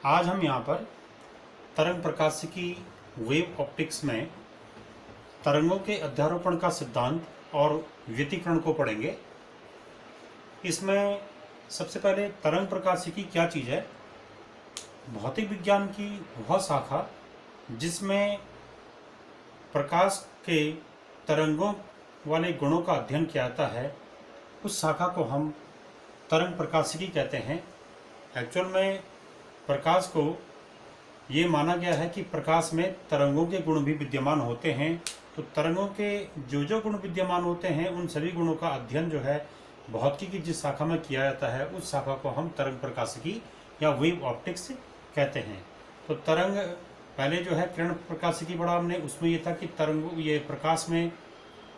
आज हम यहाँ पर तरंग प्रकाशिकी वेव ऑप्टिक्स में तरंगों के अध्यारोपण का सिद्धांत और व्यतिकरण को पढ़ेंगे। इसमें सबसे पहले तरंग प्रकाशिकी क्या चीज़ है। भौतिक विज्ञान की वह शाखा जिसमें प्रकाश के तरंगों वाले गुणों का अध्ययन किया जाता है, उस शाखा को हम तरंग प्रकाशिकी कहते हैं। एक्चुअल में प्रकाश को ये माना गया है कि प्रकाश में तरंगों के गुण भी विद्यमान होते हैं। तो तरंगों के जो गुण विद्यमान होते हैं, उन सभी गुणों का अध्ययन जो है भौतिकी की जिस शाखा में किया जाता है, उस शाखा को हम तरंग प्रकाशिकी या वेव ऑप्टिक्स कहते हैं। तो तरंग पहले जो है किरण प्रकाशिकी पढ़ा हमने, उसमें ये था कि तरंग ये प्रकाश में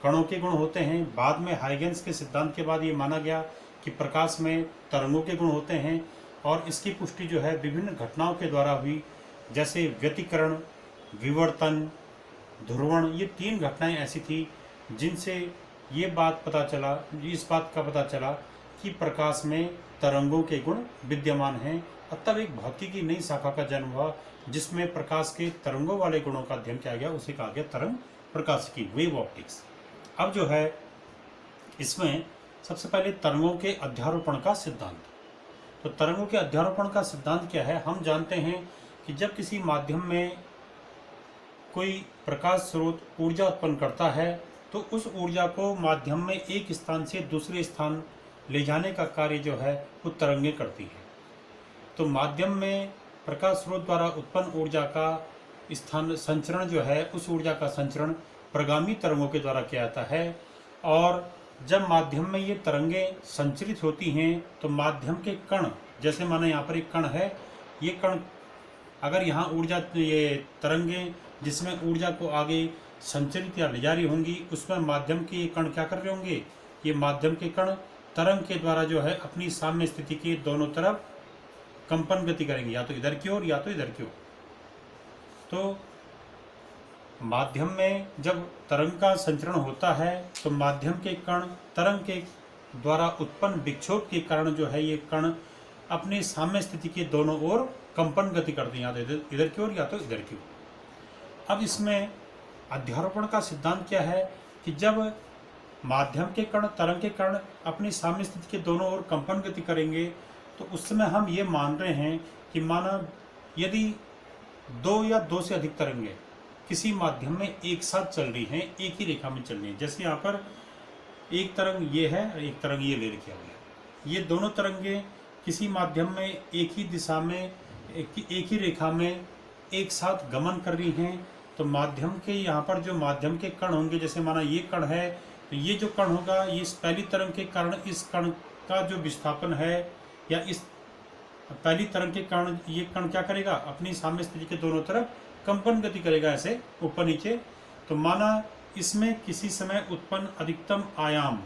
कणों के गुण होते हैं। बाद में हाइगेंस के सिद्धांत के बाद ये माना गया कि प्रकाश में तरंगों के गुण होते हैं, और इसकी पुष्टि जो है विभिन्न घटनाओं के द्वारा हुई, जैसे व्यतिकरण, विवर्तन, ध्रुवण। ये 3 घटनाएं ऐसी थी जिनसे ये बात पता चला, इस बात का पता चला कि प्रकाश में तरंगों के गुण विद्यमान हैं। और तब एक भौतिकी नई शाखा का जन्म हुआ जिसमें प्रकाश के तरंगों वाले गुणों का अध्ययन किया गया, उसे कहा गया तरंग प्रकाशिकी, वेव ऑप्टिक्स। अब जो है इसमें सबसे पहले तरंगों के अध्यारोपण का सिद्धांत। तो तरंगों के अध्यारोपण का सिद्धांत क्या है। हम जानते हैं कि जब किसी माध्यम में कोई प्रकाश स्रोत ऊर्जा उत्पन्न करता है, तो उस ऊर्जा को माध्यम में एक स्थान से दूसरे स्थान ले जाने का कार्य जो है वो तरंगें करती है। तो माध्यम में प्रकाश स्रोत द्वारा उत्पन्न ऊर्जा का स्थान संचरण जो है, उस ऊर्जा का संचरण प्रगामी तरंगों के द्वारा किया जाता है। और जब माध्यम में ये तरंगें संचरित होती हैं, तो माध्यम के कण, जैसे माना यहाँ पर एक कण है, ये कण अगर यहाँ ऊर्जा, ये तरंगें जिसमें ऊर्जा को आगे संचरित या ले जा रही होंगी, उसमें माध्यम के कण क्या कर रहे होंगे, ये माध्यम के कण तरंग के द्वारा जो है अपनी साम्य स्थिति के दोनों तरफ कंपन गति करेंगे, या तो इधर की ओर या तो इधर की ओर। तो माध्यम में जब तरंग का संचरण होता है, तो माध्यम के कण तरंग के द्वारा उत्पन्न विक्षोभ के कारण जो है ये कण अपनी साम्य स्थिति के दोनों ओर कंपन गति करते हैं, या तो इधर की ओर या तो इधर की ओर। अब इसमें अध्यारोपण का सिद्धांत क्या है कि जब माध्यम के कण तरंग के कण अपनी साम्य स्थिति के दोनों ओर कंपन गति करेंगे, तो उस समय हम ये मान रहे हैं कि माना यदि 2 या 2 से अधिक तरंगें किसी माध्यम में एक साथ चल रही हैं, एक ही रेखा में चल रही हैं, जैसे यहाँ पर एक तरंग ये है, एक तरंग ये ले रखी है, ये दोनों तरंगें किसी माध्यम में एक ही दिशा में एक ही रेखा में एक साथ गमन कर रही हैं, तो माध्यम के यहाँ पर जो माध्यम के कण होंगे, जैसे माना ये कण है, तो ये जो कण होगा, ये इस पहली तरंग के कारण इस कण का जो विस्थापन है, या इस पहली तरंग के कारण ये कण क्या करेगा, अपनी साम्य स्थिति के दोनों तरफ कंपन गति करेगा, ऐसे ऊपर नीचे। तो माना इसमें किसी समय उत्पन्न अधिकतम आयाम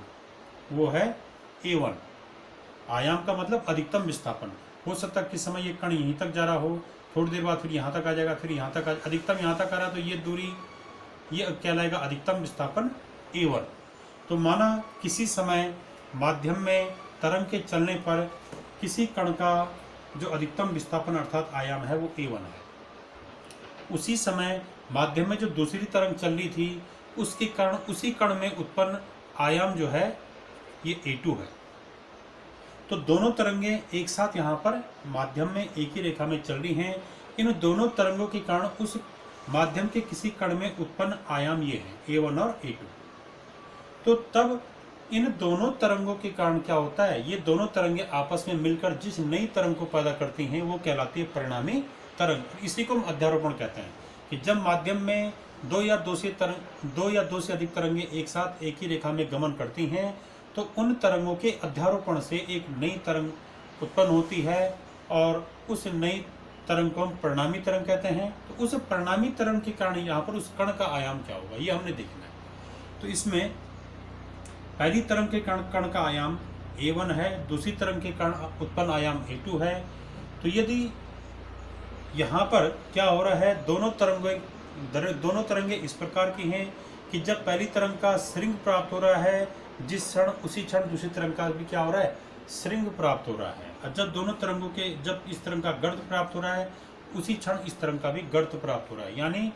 वो है A1। आयाम का मतलब अधिकतम विस्थापन। हो सकता है किस समय ये कण यहीं तक जा रहा हो, थोड़ी देर बाद फिर यहाँ तक आ जाएगा, फिर यहाँ तक अधिकतम यहाँ तक आ रहा है, तो ये दूरी ये कहलाएगा अधिकतम विस्थापन A1। तो माना किसी समय माध्यम में तरंग के चलने पर किसी कण का जो अधिकतम विस्थापन अर्थात आयाम है वो A1 है। उसी समय माध्यम में जो दूसरी तरंग चल रही थी, उसके कारण उसी कण में उत्पन्न आयाम जो है ये A2 है। तो दोनों तरंगें एक साथ यहाँ पर माध्यम में एक ही रेखा में चल रही हैं। इन दोनों तरंगों के कारण उस माध्यम के किसी कण में उत्पन्न आयाम ये है A1 और A2। तो तब इन दोनों तरंगों के कारण क्या होता है, ये दोनों तरंगें आपस में मिलकर जिस नई तरंग को पैदा करती हैं, वो कहलाती है परिणामी तरंग। इसी को हम अध्यारोपण कहते हैं कि जब माध्यम में 2 या 2 से अधिक तरंगें एक साथ एक ही रेखा में गमन करती हैं, तो उन तरंगों के अध्यारोपण से एक नई तरंग उत्पन्न होती है, और उस नई तरंग को हम परिणामी तरंग कहते हैं। तो उस परिणामी तरंग के कारण यहाँ पर उस कण का आयाम क्या होगा, ये हमने देखना है। तो इसमें पहली तरंग के कण का आयाम A1 है, दूसरी तरंग के कारण उत्पन्न आयाम A2 है। तो यदि यहाँ पर क्या हो रहा है, दोनों तरंगें इस प्रकार की हैं कि जब पहली तरंग का श्रृंग प्राप्त हो रहा है, जिस क्षण उसी क्षण दूसरी तरंग का भी क्या हो रहा है, श्रृंग प्राप्त हो रहा है, और जब दोनों तरंगों के जब इस तरंग का गर्त प्राप्त हो रहा है उसी क्षण इस तरंग का भी गर्त प्राप्त हो रहा है। यानी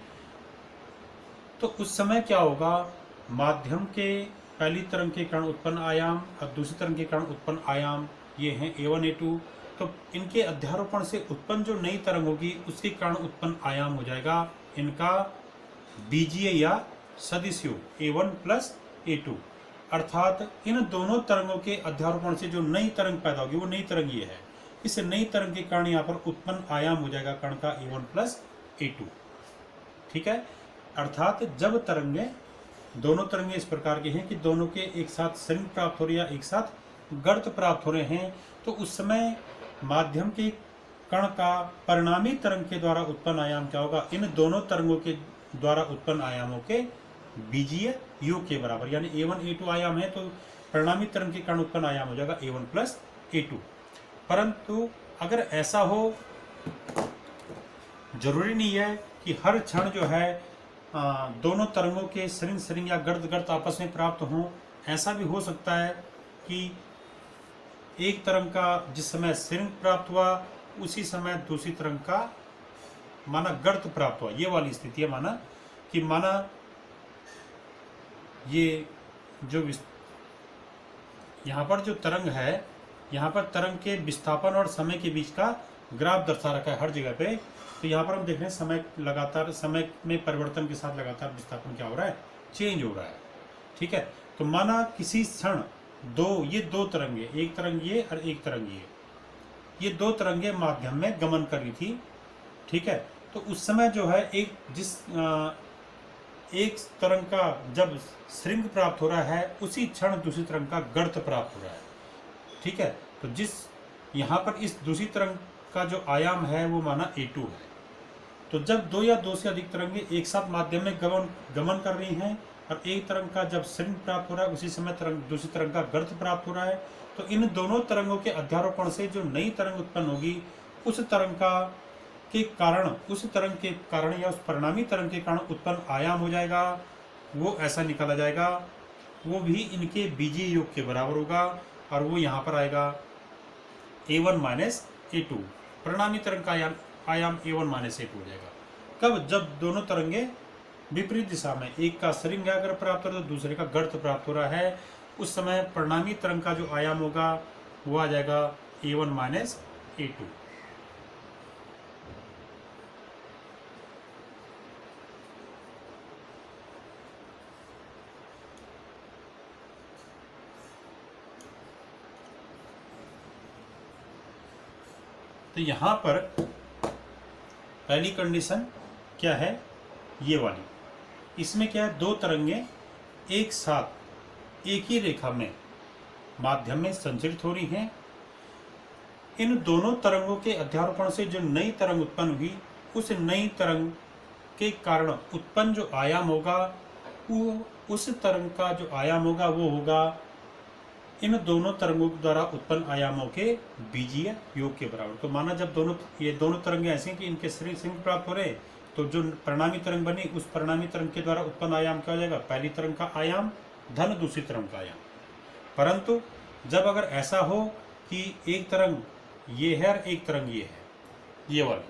तो उस समय क्या होगा, माध्यम के पहली तरंग के कारण उत्पन्न आयाम और दूसरी तरंग के कारण उत्पन्न आयाम ये हैं A1 A2। तो इनके अध्यारोपण से उत्पन्न जो नई तरंग होगी उसके कारण उत्पन्न आयाम हो जाएगा इनका बीजीय या सदिश योग A1 प्लस A2। अर्थात इन दोनों तरंगों के अध्यारोपण से जो नई तरंग पैदा होगी वो नई तरंग ये है। इस नई तरंग के कारण यहाँ पर उत्पन्न आयाम हो जाएगा कण का A1 प्लस A2। ठीक है, अर्थात जब तरंगे दोनों तरंगे इस प्रकार के हैं कि दोनों के एक साथ श्रृंग प्राप्त हो रही है, एक साथ गर्त प्राप्त हो रहे हैं, तो उस समय माध्यम के कण का परिणामी तरंग के द्वारा उत्पन्न आयाम क्या होगा, इन दोनों तरंगों के द्वारा उत्पन्न आयामों के बीजीय योग के बराबर। यानी A1 A2 आयाम है तो परिणामी तरंग के कारण उत्पन्न आयाम हो जाएगा A1 प्लस A2। परंतु अगर ऐसा हो, जरूरी नहीं है कि हर क्षण जो है दोनों तरंगों के श्रृंग या गर्त गर्त आपस में प्राप्त हों। ऐसा भी हो सकता है कि एक तरंग का जिस समय श्रृंग प्राप्त हुआ उसी समय दूसरी तरंग का माना गर्त प्राप्त हुआ, ये वाली स्थिति है। माना ये जो यहाँ पर जो तरंग है, यहाँ पर तरंग के विस्थापन और समय के बीच का ग्राफ दर्शा रखा है हर जगह पे। तो यहाँ पर हम देख रहे हैं समय लगातार, समय में परिवर्तन के साथ लगातार विस्थापन क्या हो रहा है, चेंज हो रहा है। ठीक है, तो माना किसी क्षण ये दो तरंगे, एक तरंग ये और एक तरंग ये दो तरंगे माध्यम में गमन कर रही थी। ठीक है, तो उस समय जो है एक तरंग का जब श्रृंग प्राप्त हो रहा है उसी क्षण दूसरी तरंग का गर्त प्राप्त हो रहा है। ठीक है, तो जिस यहाँ पर इस दूसरी तरंग का जो आयाम है वो माना A2 है। तो जब दो या दो से अधिक तरंगे एक साथ माध्यम में गमन कर रही हैं और एक तरंग का जब श्रृंग प्राप्त हो रहा है उसी समय दूसरी तरंग का गर्त प्राप्त हो रहा है, तो इन दोनों तरंगों के अध्यारोपण से जो नई तरंग उत्पन्न होगी उस तरंग के कारण या उस परिणामी तरंग के कारण उत्पन्न आयाम हो जाएगा, वो ऐसा निकाला जाएगा, वो भी इनके बीजीय योग के बराबर होगा और वो यहाँ पर आएगा A1 माइनस A2। परिणामी तरंग का आयाम A1 माइनस A2 हो जाएगा। कब, जब दोनों तरंगे विपरीत दिशा में, एक का श्रृंग अगर प्राप्त हो रहा है तो दूसरे का गर्त प्राप्त हो रहा है, उस समय परिणामी तरंग का जो आयाम होगा वो आ जाएगा A1 माइनस A2। तो यहाँ पर पहली कंडीशन क्या है, ये वाली। इसमें क्या है, दो तरंगे एक साथ एक ही रेखा में माध्यम में संचरित हो रही हैं। इन दोनों तरंगों के अध्यारोपण से जो नई तरंग उत्पन्न हुई उस नई तरंग के कारण उत्पन्न जो आयाम होगा वो उस तरंग का जो आयाम होगा वो होगा इन दोनों तरंगों द्वारा उत्पन्न आयामों के बीजीय योग के बराबर। तो माना जब ये दोनों तरंगे ऐसे हैं कि इनके श्रृंग प्राप्त हो रहे, तो जो परिणामी तरंग बनी उस परिणामी तरंग के द्वारा उत्पन्न आयाम क्या हो जाएगा, पहली तरंग का आयाम धन दूसरी तरंग का आयाम। परंतु जब अगर ऐसा हो कि एक तरंग ये है और एक तरंग ये है, ये वाली,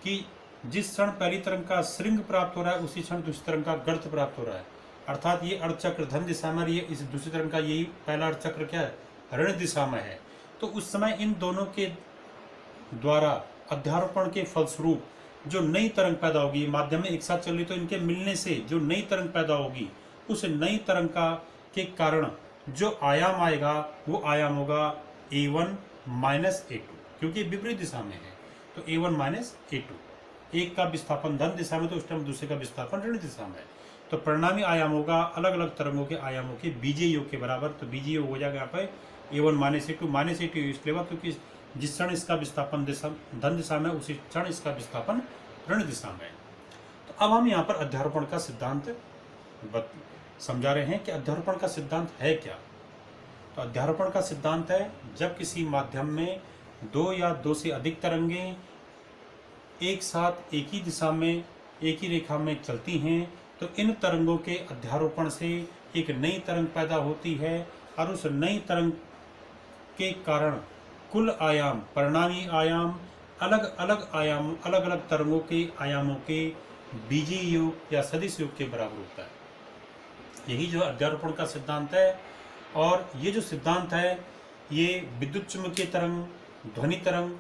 कि जिस क्षण पहली तरंग का श्रृंग प्राप्त हो रहा है उसी क्षण दूसरी तरंग का गर्त प्राप्त हो रहा है, अर्थात ये अर्धचक्र धन दिशा में, ये इस दूसरी तरंग का यही पहला अर्धचक्र क्या है, ऋण दिशा में है। तो उस समय इन दोनों के द्वारा अध्यारोपण के फलस्वरूप जो नई तरंग पैदा होगी, माध्यम में एक साथ चल रही, तो इनके मिलने से जो नई तरंग पैदा होगी उस नई तरंग के कारण जो आयाम आएगा वो आयाम होगा A1 माइनस A2, क्योंकि विपरीत दिशा में है। तो A1 माइनस A2, एक का विस्थापन धन दिशा में तो उस टाइम दूसरे का विस्थापन ऋण दिशा में है। तो परिणामी आयाम होगा अलग अलग तरंगों के आयामों के बीजीय योग के बराबर। तो बीजीय योग हो जाएगा यहाँ पर A1 माइनस A2 इसलिए क्योंकि जिस क्षण इसका विस्थापन धन दिशा में उसी क्षण इसका विस्थापन ऋण दिशा में। तो अब हम यहाँ पर अध्यारोपण का सिद्धांत समझा रहे हैं कि अध्यारोपण का सिद्धांत है क्या। तो अध्यारोपण का सिद्धांत है जब किसी माध्यम में दो या दो से अधिक तरंगें एक साथ एक ही दिशा में एक ही रेखा में चलती हैं, तो इन तरंगों के अध्यारोपण से एक नई तरंग पैदा होती है और उस नई तरंग के कारण कुल आयाम, परिणामी आयाम, अलग अलग तरंगों के आयामों के बीजीय योग या सदिश योग के बराबर होता है। यही जो अध्यारोपण का सिद्धांत है। और ये जो सिद्धांत है ये विद्युत चुम्बकीय तरंग, ध्वनि तरंग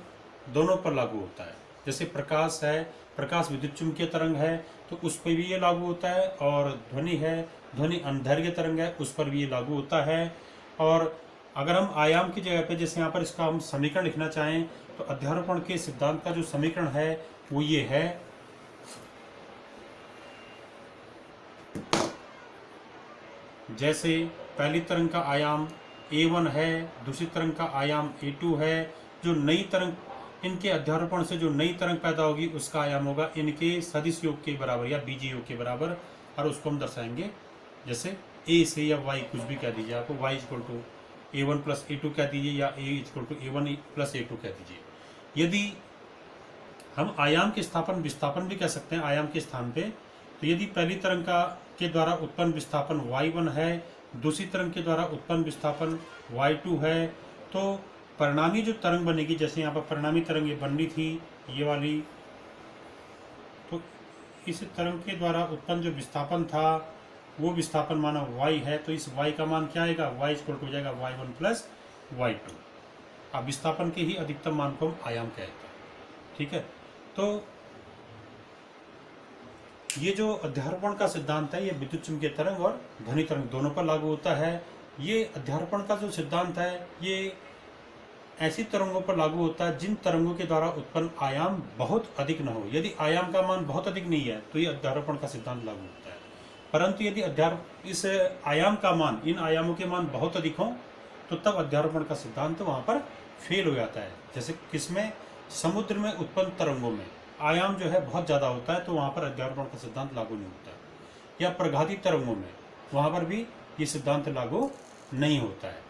दोनों पर लागू होता है। जैसे प्रकाश है, प्रकाश विद्युत चुम्बकीय तरंग है तो उस पर भी ये लागू होता है, और ध्वनि है, ध्वनि अनुदैर्घ्य तरंग है, उस पर भी ये लागू होता है। और अगर हम आयाम की जगह पे जैसे यहाँ पर इसका हम समीकरण लिखना चाहें तो अध्यारोपण के सिद्धांत का जो समीकरण है वो ये है, जैसे पहली तरंग का आयाम A1 है, दूसरी तरंग का आयाम A2 है। जो नई तरंग, इनके अध्यारोपण से जो नई तरंग पैदा होगी उसका आयाम होगा इनके सदिश योग के बराबर या बीजीय योग के बराबर, और उसको हम दर्शाएंगे जैसे A से या Y कुछ भी कह दीजिए, आपको Y equal to A1 plus A2 कह दीजिए या A equal to A1 plus A2 कह दीजिए। यदि हम आयाम के स्थापन विस्थापन भी कह सकते हैं आयाम के स्थान पे, तो यदि पहली तरंग के द्वारा उत्पन्न विस्थापन Y1 है, दूसरी तरंग के द्वारा उत्पन्न विस्थापन Y2 है, तो परिणामी जो तरंग बनेगी, जैसे यहाँ पर परिणामी तरंग ये बन रही थी ये वाली, तो इस तरंग के द्वारा उत्पन्न जो विस्थापन था वो विस्थापन माना Y है, तो इस Y का मान क्या आएगा, Y इक्वल टू हो जाएगा Y1 प्लस Y2। अब विस्थापन के ही अधिकतम मान को हम आयाम कहते हैं। ठीक है, तो ये जो अध्यारोपण का सिद्धांत है ये विद्युत चुम्बकीय तरंग और ध्वनि तरंग दोनों पर लागू होता है। ये अध्यारोपण का जो सिद्धांत है ये ऐसी तरंगों पर लागू होता है जिन तरंगों के द्वारा उत्पन्न आयाम बहुत अधिक न हो। यदि आयाम का मान बहुत अधिक नहीं है तो ये अध्यारोपण का सिद्धांत लागू होता है। परंतु यदि इस आयाम का मान, इन आयामों के मान बहुत अधिक हों तो तब अध्यारोपण का सिद्धांत वहाँ पर फेल हो जाता है। जैसे किसमें, समुद्र में उत्पन्न तरंगों में आयाम जो है बहुत ज़्यादा होता है तो वहाँ पर अध्यारोपण का सिद्धांत लागू नहीं होता है। या प्रघाती तरंगों में वहाँ पर भी ये सिद्धांत लागू नहीं होता है।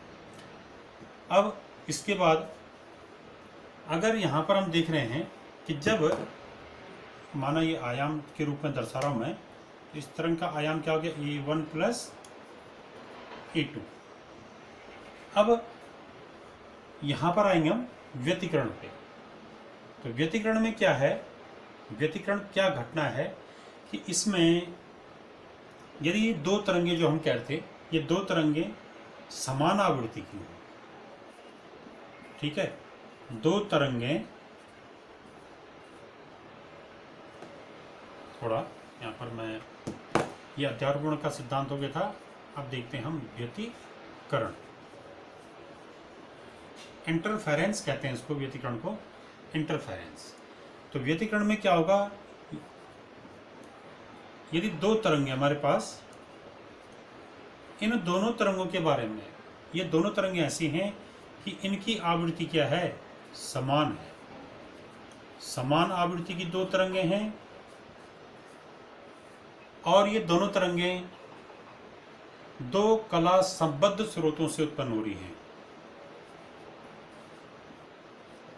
अब इसके बाद अगर यहाँ पर हम देख रहे हैं कि जब माना ये आयाम के रूप में दर्शा रहा हूँ मैं, इस तरंग का आयाम क्या हो गया, A1 प्लस A2। अब यहाँ पर आएंगे हम व्यतिकरण पे। तो व्यतिकरण में क्या है, व्यतिकरण क्या घटना है कि इसमें यदि दो तरंगे जो हम कहते, ये दो तरंगे समान आवृत्ति की हो, ठीक है, दो तरंगे, थोड़ा यहाँ पर मैं, ये अध्यारोपण का सिद्धांत हो गया था। अब देखते हैं हम व्यतिकरण, इंटरफेरेंस कहते हैं इसको, व्यतिकरण को इंटरफेरेंस। तो व्यतिकरण में क्या होगा, यदि दो तरंगे हमारे पास, इन दोनों तरंगों के बारे में, ये दोनों तरंगे ऐसी हैं कि इनकी आवृत्ति क्या है, समान है, समान आवृत्ति की दो तरंगे हैं, और ये दोनों तरंगे दो कला संबद्ध स्रोतों से उत्पन्न हो रही हैं,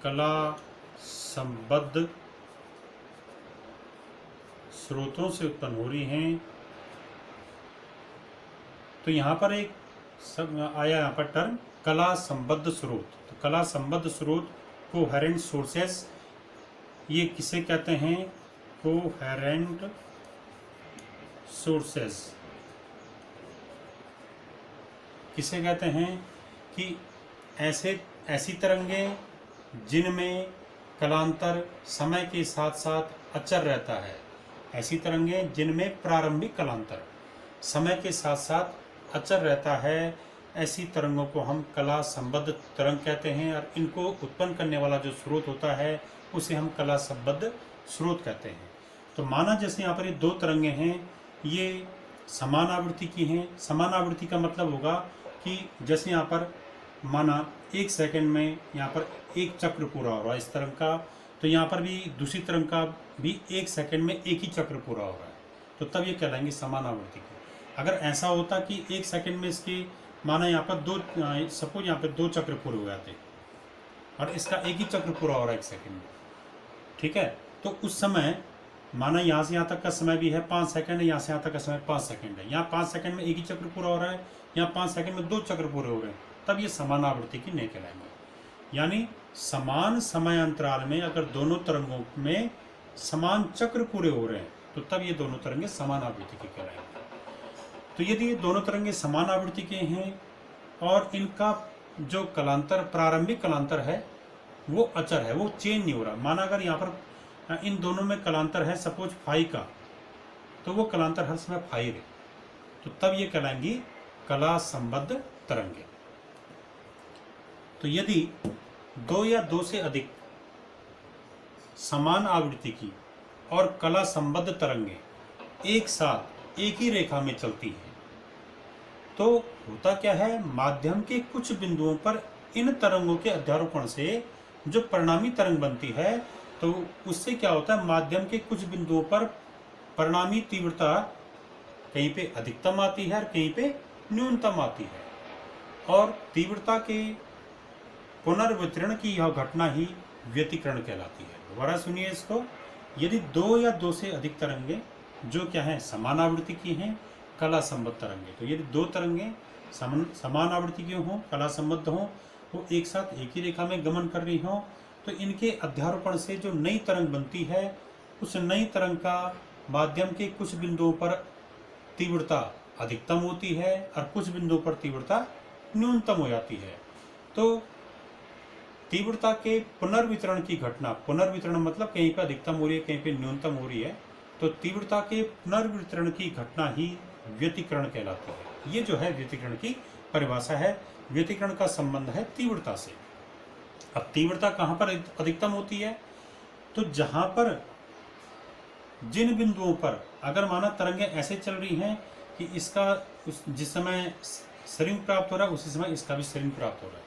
कला संबद्ध स्रोतों से उत्पन्न हो रही हैं। तो यहाँ पर एक सब आया, यहाँ पर टर्म कला संबद्ध स्रोत। तो कला संबद्ध स्रोत, कोहेरेंट सोर्सेस, ये किसे कहते हैं, कोहेरेंट सोर्सेस किसे कहते हैं कि ऐसी तरंगे जिनमें कलांतर समय के साथ साथ अचर रहता है, ऐसी तरंगे जिनमें प्रारंभिक कलांतर समय के साथ साथ अचर रहता है, ऐसी तरंगों को हम कला संबद्ध तरंग कहते हैं। और इनको उत्पन्न करने वाला जो स्रोत होता है उसे हम कला संबद्ध स्रोत कहते हैं। तो माना जैसे यहाँ पर ये दो तरंगे हैं, ये समान आवृत्ति की हैं। समान आवृत्ति का मतलब होगा कि जैसे यहाँ पर माना एक सेकंड में यहाँ पर एक चक्र पूरा हो रहा है इस तरंग का, तो यहाँ पर भी दूसरी तरंग का भी एक सेकंड में एक ही चक्र पूरा हो रहा है, तो तब ये कहलाएंगे समान आवृत्ति की। अगर ऐसा होता कि एक सेकंड में इसके माना यहाँ पर दो, सपोज यहाँ पर दो चक्र पूरे हो जाते और इसका एक ही चक्र पूरा हो रहा है एक सेकंड में, ठीक है, तो उस समय माना यहाँ से यहाँ तक का समय भी है 5 सेकंड है, यहाँ से यहाँ तक का समय 5 सेकंड है। यहाँ 5 सेकंड में एक ही चक्र पूरा हो रहा है, यहाँ 5 सेकंड में दो चक्र पूरे हो रहे हैं, तब ये समान आवृत्ति की नहीं कहलाएंगे। यानी समान समय अंतराल में अगर दोनों तरंगों में समान चक्र पूरे हो रहे हैं तो तब ये दोनों तरंगे समान आवृत्ति की कहलाएंगे। तो यदि ये दोनों तरंगे समान आवृत्ति के हैं और इनका जो कलांतर, प्रारंभिक कलांतर है वो अचर है, वो चेंज नहीं हो रहा। माना अगर यहाँ पर इन दोनों में कलांतर है सपोज फाई का, तो वो कलांतर हर समय फाई रहे, तो तब ये कहलाएंगी कला संबद्ध तरंगे। तो यदि दो या दो से अधिक समान आवृत्ति की और कला संबद्ध तरंगे एक साथ एक ही रेखा में चलती हैं, तो होता क्या है, माध्यम के कुछ बिंदुओं पर इन तरंगों के अध्यारोपण से जो परिणामी तरंग बनती है, तो उससे क्या होता है, माध्यम के कुछ बिंदुओं पर परिणामी तीव्रता कहीं पे अधिकतम आती है और कहीं पे न्यूनतम आती है। और तीव्रता के पुनर्वितरण की यह घटना ही व्यतिकरण कहलाती है। दोबारा सुनिए इसको। यदि दो या दो से अधिक तरंगे जो क्या है, समान आवृत्ति की हैं, कला संबद्ध तरंगे, तो यदि दो तरंगे समान आवृत्ति की हों, कला संबद्ध हों, वो एक साथ एक ही रेखा में गमन कर रही हों, तो इनके अध्यारोपण से जो नई तरंग बनती है, उस नई तरंग का माध्यम के कुछ बिंदुओं पर तीव्रता अधिकतम होती है और कुछ बिंदुओं पर तीव्रता न्यूनतम हो जाती है। तो तीव्रता के पुनर्वितरण की घटना, पुनर्वितरण मतलब कहीं पर अधिकतम हो रही है, कहीं पर न्यूनतम हो रही है, तो तीव्रता के पुनर्वितरण की घटना ही व्यतिकरण कहलाती है। ये जो है व्यतिकरण की परिभाषा है। व्यतिकरण का संबंध है तीव्रता से। अब तीव्रता कहाँ पर अधिकतम होती है, तो जहां पर जिन बिंदुओं पर अगर माना तरंगें ऐसे चल रही हैं कि इसका जिस समय स्रिंग प्राप्त हो रहा है उसी समय इसका भी स्रिंग प्राप्त हो रहा है,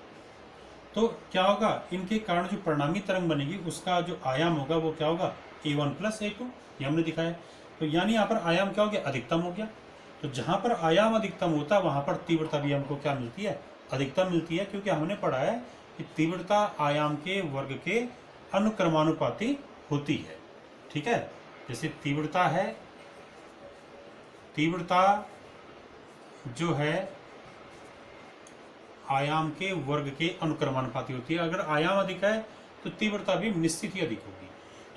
तो क्या होगा, इनके कारण जो परिणामी तरंग बनेगी उसका जो आयाम होगा वो क्या होगा, A1 + A2, ये हमने दिखाया। तो यानी यहाँ पर आयाम क्या हो गया, अधिकतम हो गया। तो जहाँ पर आयाम अधिकतम होता है वहाँ पर तीव्रता भी हमको क्या मिलती है, अधिकतम मिलती है, क्योंकि हमने पढ़ा है कि तीव्रता आयाम के वर्ग के अनुक्रमानुपाती होती है। ठीक है, जैसे तीव्रता है, तीव्रता जो है आयाम के वर्ग के अनुक्रमानुपाती होती है। अगर आयाम अधिक है तो तीव्रता भी निश्चित ही अधिक होगी।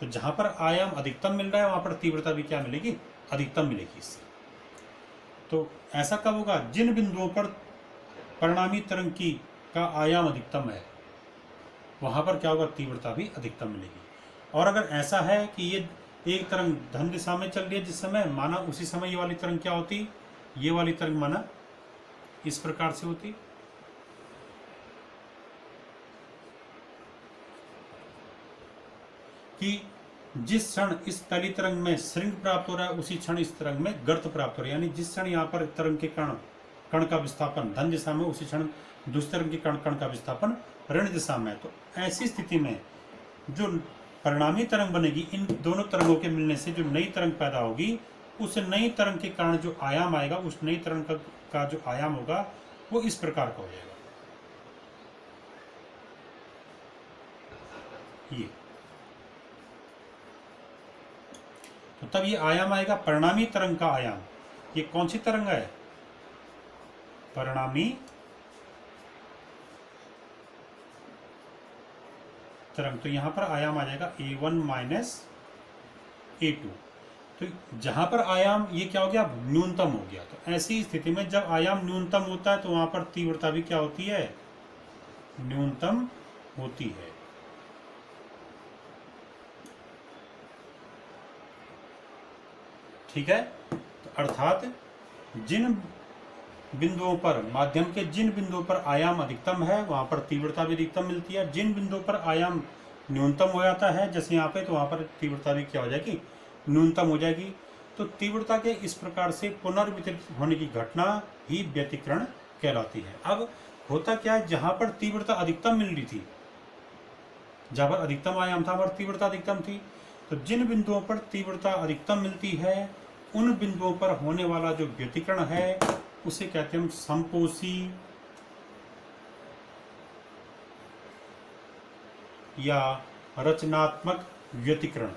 तो जहां पर आयाम अधिकतम मिल रहा है वहां पर तीव्रता भी क्या मिलेगी, अधिकतम मिलेगी इससे। तो ऐसा कब होगा, जिन बिंदुओं पर परिणामी तरंग की का आयाम अधिकतम है वहां पर क्या होगा, तीव्रता भी अधिकतम मिलेगी। और अगर ऐसा है कि ये एक तरंग धन दिशा में चल रही है जिस समय, माना उसी समय ये वाली तरंग क्या होती, ये वाली तरंग माना इस प्रकार से होती, कि जिस क्षण इस पहली तरंग में श्रृंग प्राप्त हो रहा है उसी क्षण इस तरंग में गर्त प्राप्त हो रहा है। यानी जिस क्षण यहाँ पर तरंग के कण का विस्थापन धन दिशा में, उसी क्षण दूसरी तरंग के कण का विस्थापन ऋण दिशा में। तो ऐसी स्थिति में जो परिणामी तरंग बनेगी, इन दोनों तरंगों के मिलने से जो नई तरंग पैदा होगी, उस नई तरंग के कारण जो आयाम आएगा, उस नई तरंग का जो आयाम होगा वो इस प्रकार का हो जाएगा। ये तो तब ये आयाम आएगा परिणामी तरंग का आयाम। ये कौन सी तरंग है, परिणामी तरंग। तो यहां पर आयाम आ जाएगा A1 - A2। तो जहां पर आयाम ये क्या हो गया, न्यूनतम हो गया। तो ऐसी स्थिति में जब आयाम न्यूनतम होता है तो वहां पर तीव्रता भी क्या होती है, न्यूनतम होती है। ठीक है, तो अर्थात जिन बिंदुओं पर, माध्यम के जिन बिंदुओं पर आयाम अधिकतम है वहां पर तीव्रता भी अधिकतम मिलती है। जिन बिंदुओं पर आयाम न्यूनतम हो जाता है जैसे यहाँ पे, तो वहां पर तीव्रता भी क्या हो जाएगी, न्यूनतम हो जाएगी। तो तीव्रता के इस प्रकार से पुनर्वितरित होने की घटना ही व्यतिकरण कहलाती है। अब होता क्या है, जहां पर तीव्रता अधिकतम मिल रही थी, जहां पर अधिकतम आयाम था वहां पर तीव्रता अधिकतम थी, तो जिन बिंदुओं पर तीव्रता अधिकतम मिलती है उन बिंदुओं पर होने वाला जो व्यतिकरण है उसे कहते हैं हम संपोषी या रचनात्मक व्यतिकरण।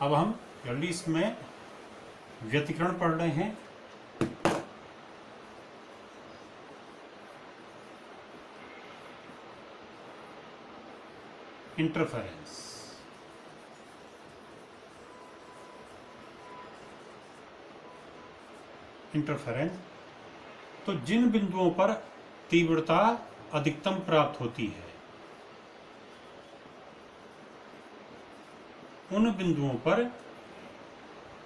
अब हम जल्दी इसमें व्यतिकरण पढ़ रहे हैं। इंटरफेरेंस। इंटरफेरेंस तो जिन बिंदुओं पर तीव्रता अधिकतम प्राप्त होती है उन बिंदुओं पर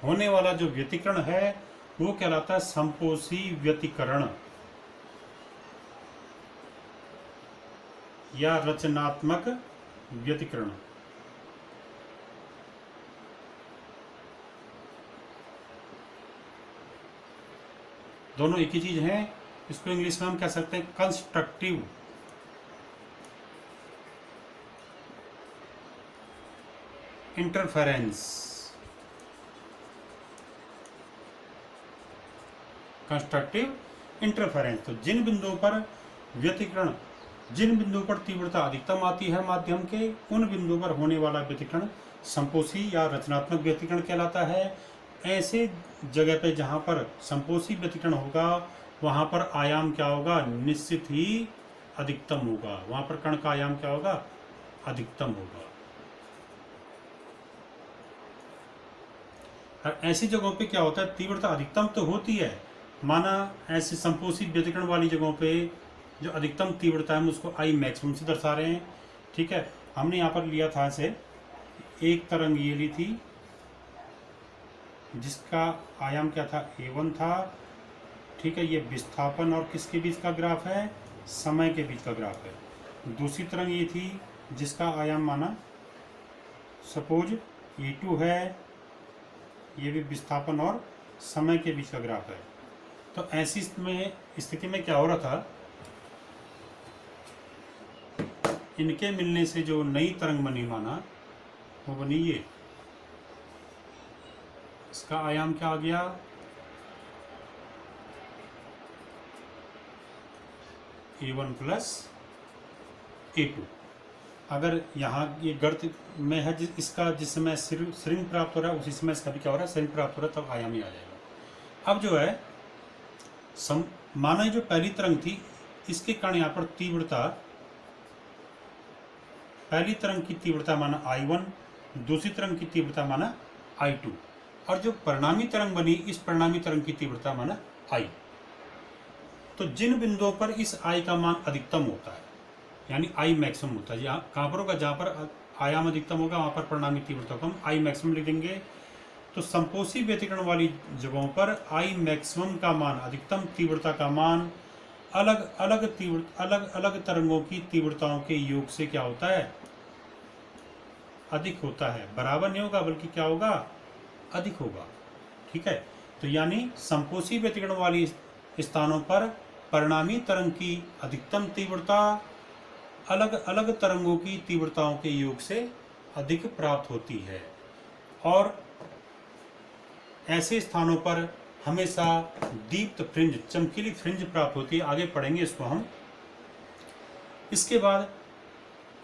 होने वाला जो व्यतिकरण है वो कहलाता है संपोषी व्यतिकरण या रचनात्मक व्यतिकरण। दोनों एक ही चीज है। इसको इंग्लिश में हम कह सकते हैं कंस्ट्रक्टिव इंटरफेरेंस। कंस्ट्रक्टिव इंटरफेरेंस तो जिन बिंदुओं पर व्यतिकरण, जिन बिंदुओं पर तीव्रता अधिकतम आती है माध्यम के, उन बिंदुओं पर होने वाला व्यतिकरण संपोषी या रचनात्मक व्यतिकरण कहलाता है। ऐसे जगह पे जहां पर संपोषी व्यतिकरण होगा वहां पर आयाम क्या होगा, निश्चित ही अधिकतम होगा। वहां पर कण का आयाम क्या होगा, अधिकतम होगा। और ऐसी जगहों पे क्या होता है, तीव्रता अधिकतम तो होती है, माना ऐसे संपोषी व्यतिकरण वाली जगहों पे जो अधिकतम तीव्रता है हम उसको आई मैक्सिमम से दर्शा रहे हैं। ठीक है, हमने यहाँ पर लिया था ऐसे एक तरंग ये ली थी जिसका आयाम क्या था, A1 था। ठीक है, ये विस्थापन और किसके बीच का ग्राफ है, समय के बीच का ग्राफ है। दूसरी तरंग ये थी जिसका आयाम माना सपोज A2 है, ये भी विस्थापन और समय के बीच का ग्राफ है। तो ऐसी स्थिति में क्या हो रहा था, इनके मिलने से जो नई तरंग बनी माना वो बनी ये, इसका आयाम क्या आ गया, A1 प्लस A2। अगर यहाँ ये गर्त में है इसका जिस समय श्रृंग प्राप्त हो रहा है उसी समय इसका भी क्या हो रहा है, श्रृंग प्राप्त हो रहा है, तब आयाम ही आ जाएगा। अब जो है माना जो पहली तरंग थी इसके कारण यहाँ पर तीव्रता, पहली तरंग की तीव्रता माना I1, दूसरी तरंग की तीव्रता माना I2, और जो परिणामी तरंग बनी इस परिणामी तरंग की तीव्रता माना I। तो जिन बिंदुओं पर इस I का मान अधिकतम होता है यानी I मैक्सिमम होता है, कहाँ पर होगा, जहाँ पर आयाम अधिकतम होगा वहाँ पर परिणामी तीव्रता को हम I मैक्सिमम लिख देंगे। तो संपोषी व्यतिकरण वाली जगहों पर I मैक्सिमम का मान, अधिकतम तीव्रता का मान अलग अलग तरंगों की तीव्रताओं के योग से क्या होता है, अधिक होता है। बराबर नहीं होगा बल्कि क्या होगा, अधिक होगा। ठीक है, तो यानी संपोषी व्यतिकरण वाली स्थानों पर परिणामी तरंग की अधिकतम तीव्रता अलग अलग तरंगों की तीव्रताओं के योग से अधिक प्राप्त होती है, और ऐसे स्थानों पर हमेशा दीप्त फ्रिंज, चमकीली फ्रिंज प्राप्त होती है। आगे पढ़ेंगे इसको हम। इसके बाद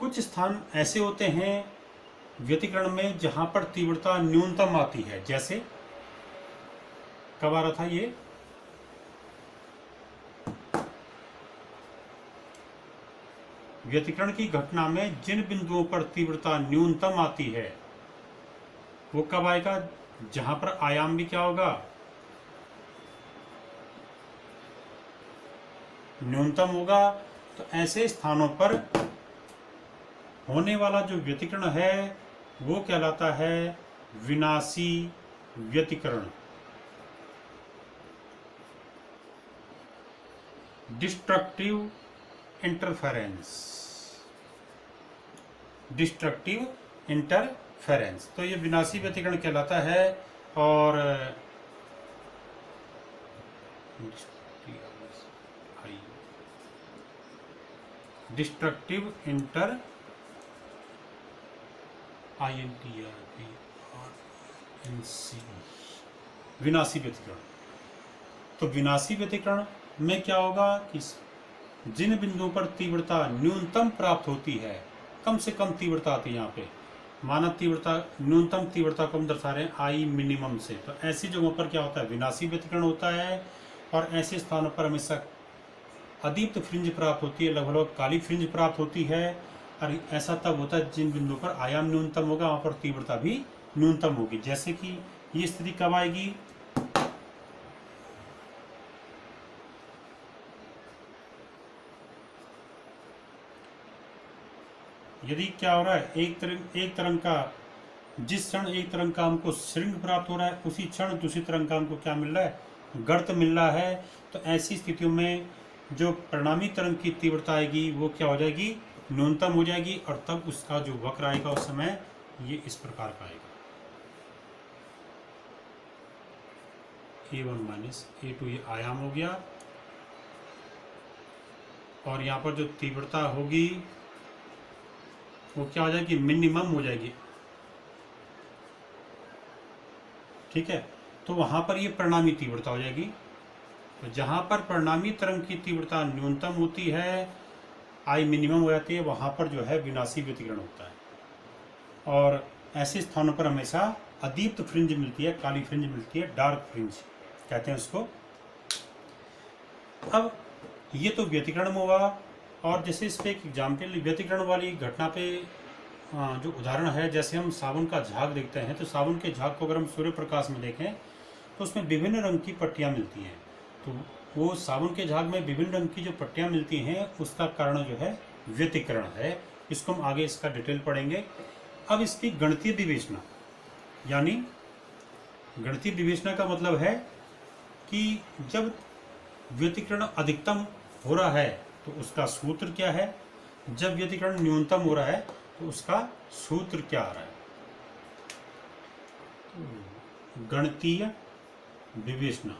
कुछ स्थान ऐसे होते हैं व्यतिकरण में जहां पर तीव्रता न्यूनतम आती है, जैसे कब आ रहा था ये, व्यतिकरण की घटना में जिन बिंदुओं पर तीव्रता न्यूनतम आती है वो कब आएगा, जहां पर आयाम भी क्या होगा, न्यूनतम होगा। तो ऐसे स्थानों पर होने वाला जो व्यतिकरण है वो कहलाता है विनाशी व्यतिकरण, डिस्ट्रक्टिव इंटरफेरेंस, डिस्ट्रक्टिव इंटरफेरेंस। तो ये विनाशी व्यतिकरण कहलाता है। और डिस्ट्रक्टिव इंटरफेरेंस, विनाशी व्यतिकरण। तो विनाशी व्यतिकरण में क्या होगा कि जिन बिंदुओं पर तीव्रता न्यूनतम प्राप्त होती है, कम से कम तीव्रता आती है, यहाँ पे मानव तीव्रता, न्यूनतम तीव्रता को हम दर्शा रहे हैं I मिनिमम से। तो ऐसी जगहों पर क्या होता है, विनाशी व्यतिकरण होता है। और ऐसे स्थानों पर हमेशा अदीप्त फ्रिंज प्राप्त होती है, लगभग काली फ्रिंज प्राप्त होती है। और ऐसा तब होता है जिन बिंदुओं पर आयाम न्यूनतम होगा वहां पर तीव्रता भी न्यूनतम होगी। जैसे कि ये स्थिति कब आएगी, यदि क्या हो रहा है, एक तरंग का जिस क्षण एक तरंग का हमको श्रृंग प्राप्त हो रहा है उसी क्षण दूसरी तरंग का हमको क्या मिल रहा है, गर्त मिल रहा है। तो ऐसी स्थितियों में जो परिणामी तरंग की तीव्रता आएगी वो क्या हो जाएगी, न्यूनतम हो जाएगी, और तब उसका जो वक्र आएगा उस समय ये इस प्रकार का आएगा, A1 माइनस A2, ये आयाम हो गया। और यहाँ पर जो तीव्रता होगी वो क्या हो जाएगी, मिनिमम हो जाएगी। ठीक है, तो वहां पर ये परिणामी तीव्रता हो जाएगी। तो जहां पर परिणामी तरंग की तीव्रता न्यूनतम होती है, आई मिनिमम हो जाती है, वहां पर जो है विनाशी व्यतिकरण होता है। और ऐसे स्थानों पर हमेशा अदीप्त फ्रिंज मिलती है, काली फ्रिंज मिलती है, डार्क फ्रिंज कहते हैं उसको। अब ये तो व्यतिकरण में हुआ। और जैसे इस पे एक एग्जाम्पल व्यतिकरण वाली घटना पे जो उदाहरण है, जैसे हम साबुन का झाग देखते हैं, तो साबुन के झाग को अगर हम सूर्य प्रकाश में देखें तो उसमें विभिन्न रंग की पट्टियां मिलती हैं। तो वो साबुन के झाग में विभिन्न रंग की जो पट्टियां मिलती हैं उसका कारण जो है व्यतिकरण है। इसको हम आगे इसका डिटेल पढ़ेंगे। अब इसकी गणितीय विवेचना, यानी गणितीय विवेचना का मतलब है कि जब व्यतिकरण अधिकतम हो रहा है तो उसका सूत्र क्या है, जब व्यतिकरण न्यूनतम हो रहा है तो उसका सूत्र क्या आ रहा है। गणितीय विवेचना,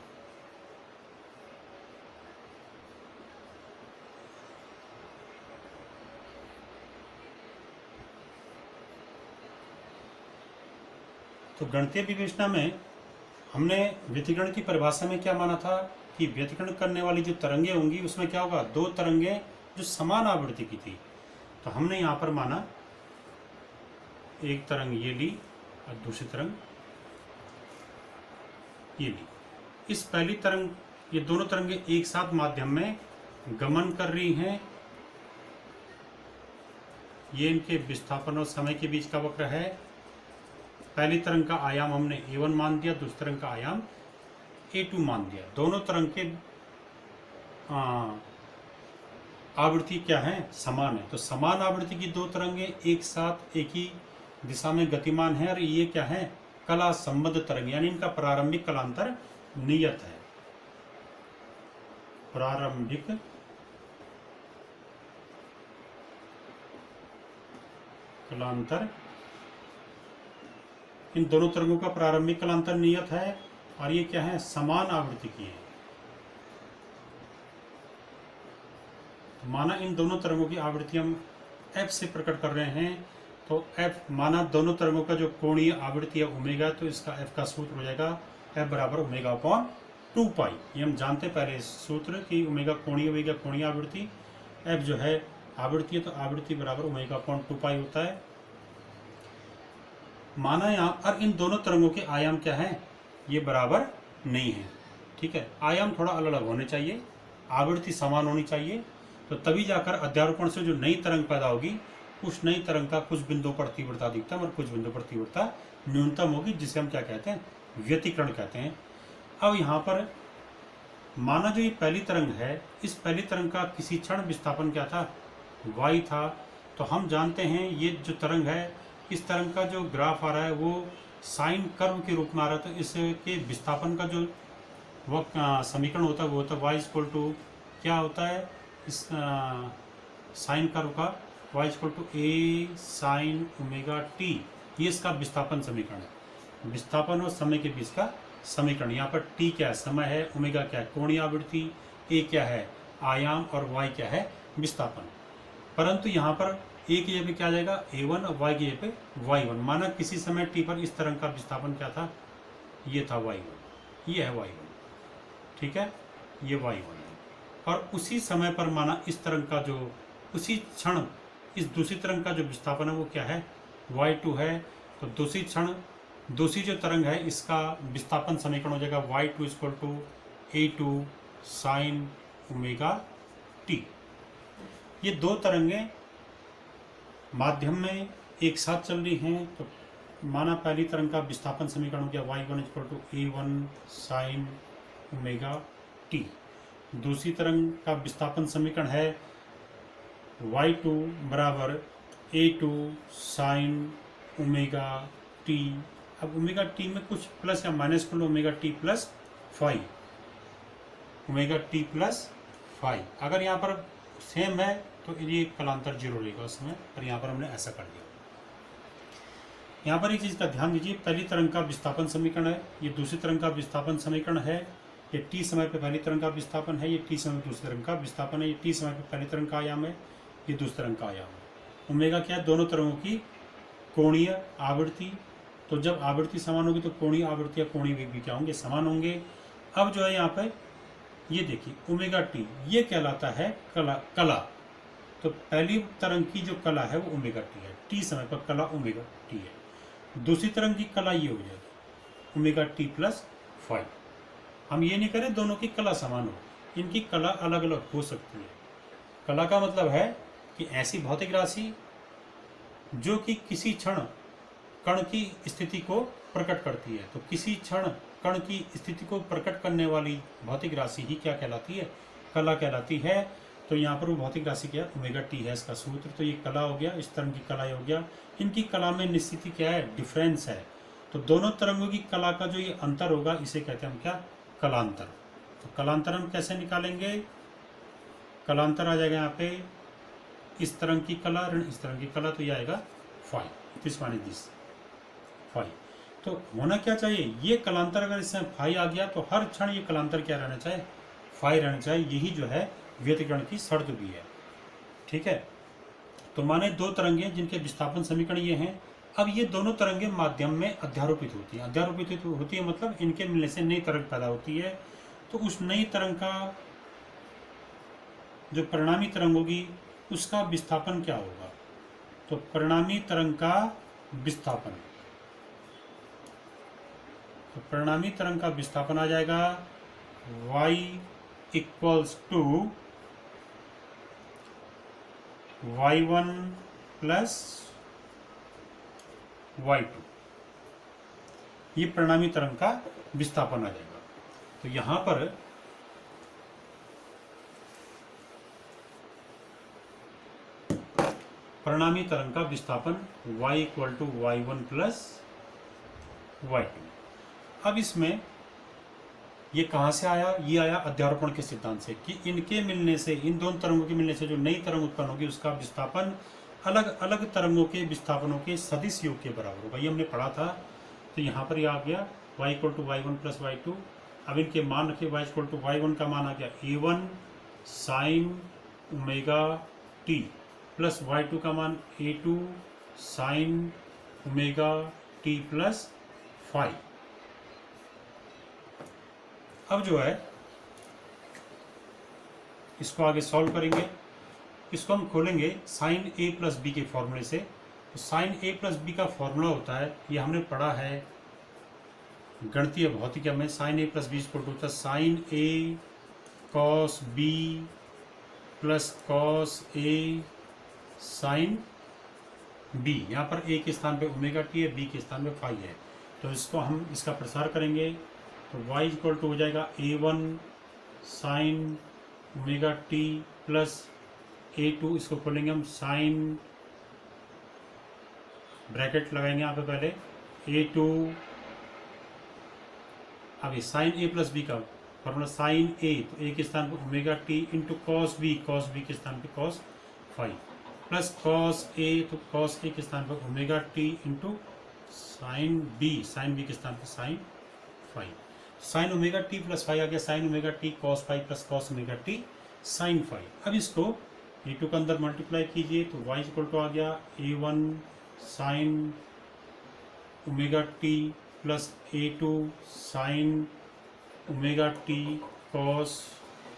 तो गणितीय विवेचना में हमने व्यतिकरण की परिभाषा में क्या माना था कि व्यतिकरण करने वाली जो तरंगे होंगी उसमें क्या होगा, दो तरंगे जो समान आवृत्ति की थी। तो हमने यहाँ पर माना एक तरंग ये ली और दूसरी तरंग ये ली। इस पहली तरंग, ये दोनों तरंगे एक साथ माध्यम में गमन कर रही हैं। ये इनके विस्थापन और समय के बीच का वक्र है। पहली तरंग का आयाम हमने A1 मान दिया, दूसरी तरंग का आयाम A2 मान दिया। दोनों तरंग के आवृत्ति क्या है, समान है। तो समान आवृत्ति की दो तरंगे एक साथ एक ही दिशा में गतिमान है, और ये क्या है, कला संबद्ध तरंग, यानी इनका प्रारंभिक कलांतर नियत है। प्रारंभिक कलांतर, इन दोनों तरंगों का प्रारंभिक कलांतर नियत है, और ये क्या है, समान आवृत्ति की है। माना इन दोनों तरंगों की आवृत्ति हम f से प्रकट कर रहे हैं, तो f माना दोनों तरंगों का जो कोणीय आवृत्ति है ओमेगा, तो इसका f का सूत्र हो जाएगा f बराबर ओमेगा अपॉन 2 पाई। ये हम जानते पहले सूत्र कि ओमेगा कोणीय आवृत्ति, f जो है आवृत्ति है, तो आवृत्ति बराबर ओमेगा अपॉन 2 पाई होता है। माना यहाँ और इन दोनों तरंगों के आयाम क्या है, ये बराबर नहीं है। ठीक है, आयाम थोड़ा अलग अलग होने चाहिए, आवृत्ति समान होनी चाहिए, तो तभी जाकर अध्यारोपण से जो नई तरंग पैदा होगी उस नई तरंग का कुछ बिंदुओं पर तीव्रता अधिकतम और कुछ बिंदुओं पर तीव्रता न्यूनतम होगी, जिसे हम क्या कहते हैं, व्यतिकरण कहते हैं। अब यहाँ पर माना जो ये पहली तरंग है, इस पहली तरंग का किसी क्षण विस्थापन क्या था, y था। तो हम जानते हैं ये जो तरंग है, इस तरंग का जो ग्राफ आ रहा है वो साइन कर्व के रूप में आ रहा है। तो इसके विस्थापन का जो वह समीकरण होता है वो होता है y इक्वल टू क्या होता है, इस साइन कर्व का y equal to a sine omega t। ये इसका विस्थापन समीकरण है, विस्थापन और समय के बीच का समीकरण। यहाँ पर t क्या है, समय है, ओमेगा क्या है, कोणीय आवृत्ति, a क्या है, आयाम, और y क्या है, विस्थापन। परंतु यहाँ पर a की जगह पे क्या आ जाएगा, a1, और y की जगह पे y1। माना किसी समय t पर इस तरंग का विस्थापन क्या था, ये था y1, ये है y1। ठीक है, ये y1 है। और उसी समय पर माना इस तरंग का जो उसी क्षण इस दूसरी तरंग का जो विस्थापन है वो क्या है, y2 है। तो दूसरी क्षण दूसरी जो तरंग है इसका विस्थापन समीकरण हो जाएगा y2 equal to a2 sine omega t। ये दो तरंगें माध्यम में एक साथ चल रही हैं, तो माना पहली तरंग का विस्थापन समीकरण हो गया y1 = a1 sign omega T. दूसरी तरंग का विस्थापन समीकरण है y2 बराबर a2 साइन ओमेगा टी। अब ओमेगा टी में कुछ प्लस या माइनस कर लो, omega t plus five, omega t plus five. अगर यहाँ पर सेम है तो ये कलांतर जीरो रहेगा उसमें, और यहाँ पर हमने ऐसा कर दिया। यहाँ पर एक चीज़ का ध्यान दीजिए, पहली तरंग का विस्थापन समीकरण है, ये दूसरी तरंग का विस्थापन समीकरण है। ये टी समय पे पहली तरंग का विस्थापन है, ये टी समय पे दूसरी तरंग का विस्थापन है। ये टी समय पे पहली तरंग का आयाम है, ये दूसरी तरंग का आयाम है। ओमेगा क्या है? दोनों तरंगों की कोणीय आवृत्ति। तो जब आवृत्ति समान होगी तो कोणीय आवृत्ति या कोणीय वेग भी क्या होंगे? समान होंगे। अब जो है यहाँ पे ये देखिए ओमेगा टी, ये कहलाता है कला। तो पहली तरंग की जो कला है वो ओमेगा टी है, टी समय पर कला ओमेगा टी है। दूसरी तरंग की कला ये हो जाएगी ओमेगा टी प्लस फाइव। हम ये नहीं करें दोनों की कला समान हो, इनकी कला अलग अलग हो सकती है। कला का मतलब है कि ऐसी भौतिक राशि जो कि किसी क्षण कण की स्थिति को प्रकट करती है। तो किसी क्षण कण की स्थिति को प्रकट करने वाली भौतिक राशि ही क्या कहलाती है? कला कहलाती है। तो यहाँ पर वो भौतिक राशि क्या? ओमेगा टी है इसका सूत्र। तो ये कला हो गया, इस तरंग की कला हो गया। इनकी कला में निश्चित क्या है? डिफरेंस है। तो दोनों तरंगों की कला का जो ये अंतर होगा इसे कहते हैं हम क्या? कलांतर। तो कलांतर हम कैसे निकालेंगे? कलांतर आ जाएगा यहाँ पे इस तरंग की कला ऋण इस तरंग की कला, तो ये आएगा five, this minus this five. तो होना क्या चाहिए? ये कलांतर अगर इसमें फाइव आ गया तो हर क्षण ये कलांतर क्या रहना चाहिए? फाइव रहना चाहिए। यही जो है व्यतिकरण की शर्त भी है। ठीक है। तो माने दो तरंगें जिनके विस्थापन समीकरण ये हैं। अब ये दोनों तरंगें माध्यम में अध्यारोपित होती हैं। अध्यारोपित होती है मतलब इनके मिलने से नई तरंग पैदा होती है। तो उस नई तरंग का जो परिणामी तरंग होगी उसका विस्थापन क्या होगा? तो परिणामी तरंग का विस्थापन, तो परिणामी तरंग का विस्थापन आ जाएगा y = y1 प्लस y2। ये परिणामी तरंग का विस्थापन आ जाएगा। तो यहां पर परिणामी तरंग का विस्थापन y = y1 प्लस y2। अब इसमें ये कहाँ से आया? ये आया अध्यारोपण के सिद्धांत से कि इनके मिलने से, इन दोनों तरंगों के मिलने से जो नई तरंग उत्पन्न होगी उसका विस्थापन अलग अलग तरंगों के विस्थापनों के सदिश योग के बराबर होगा। ये हमने पढ़ा था। तो यहाँ पर ये आ गया y = y1 प्लस y2। अब इनके मान रखे, y = y1 का मान आ गया a1 sign omega t plus y2 का मान a2 sine omega t plus five. अब जो है इसको आगे सॉल्व करेंगे। इसको हम खोलेंगे साइन ए प्लस बी के फॉर्मूले से। तो साइन ए प्लस बी का फॉर्मूला होता है, ये हमने पढ़ा है गणितीय भौतिकी में। साइन ए प्लस बी होता है sign A cos B plus cos A sine B. यहाँ पर ए के स्थान पे ओमेगा टी है, बी के स्थान पे फाइव है। तो इसको हम इसका प्रसार करेंगे तो y = हो जाएगा a1 sign omega t plus a2। इसको खोलेंगे हम साइन, ब्रैकेट लगाएंगे यहाँ पे पहले a2। अभी साइन a प्लस बी का फॉर्मूला साइन a, तो a के स्थान पर omega t into cos b के स्थान पे cos five plus cos a, तो कॉस a के स्थान पर omega t into sine b के स्थान पर sine five. Sine omega t plus five आ गया sine omega t cos five plus cos omega t sine five. अब इसको a2 के अंदर मल्टीप्लाई कीजिए तो y = आ गया a1 sign omega t plus a2 sine omega t cos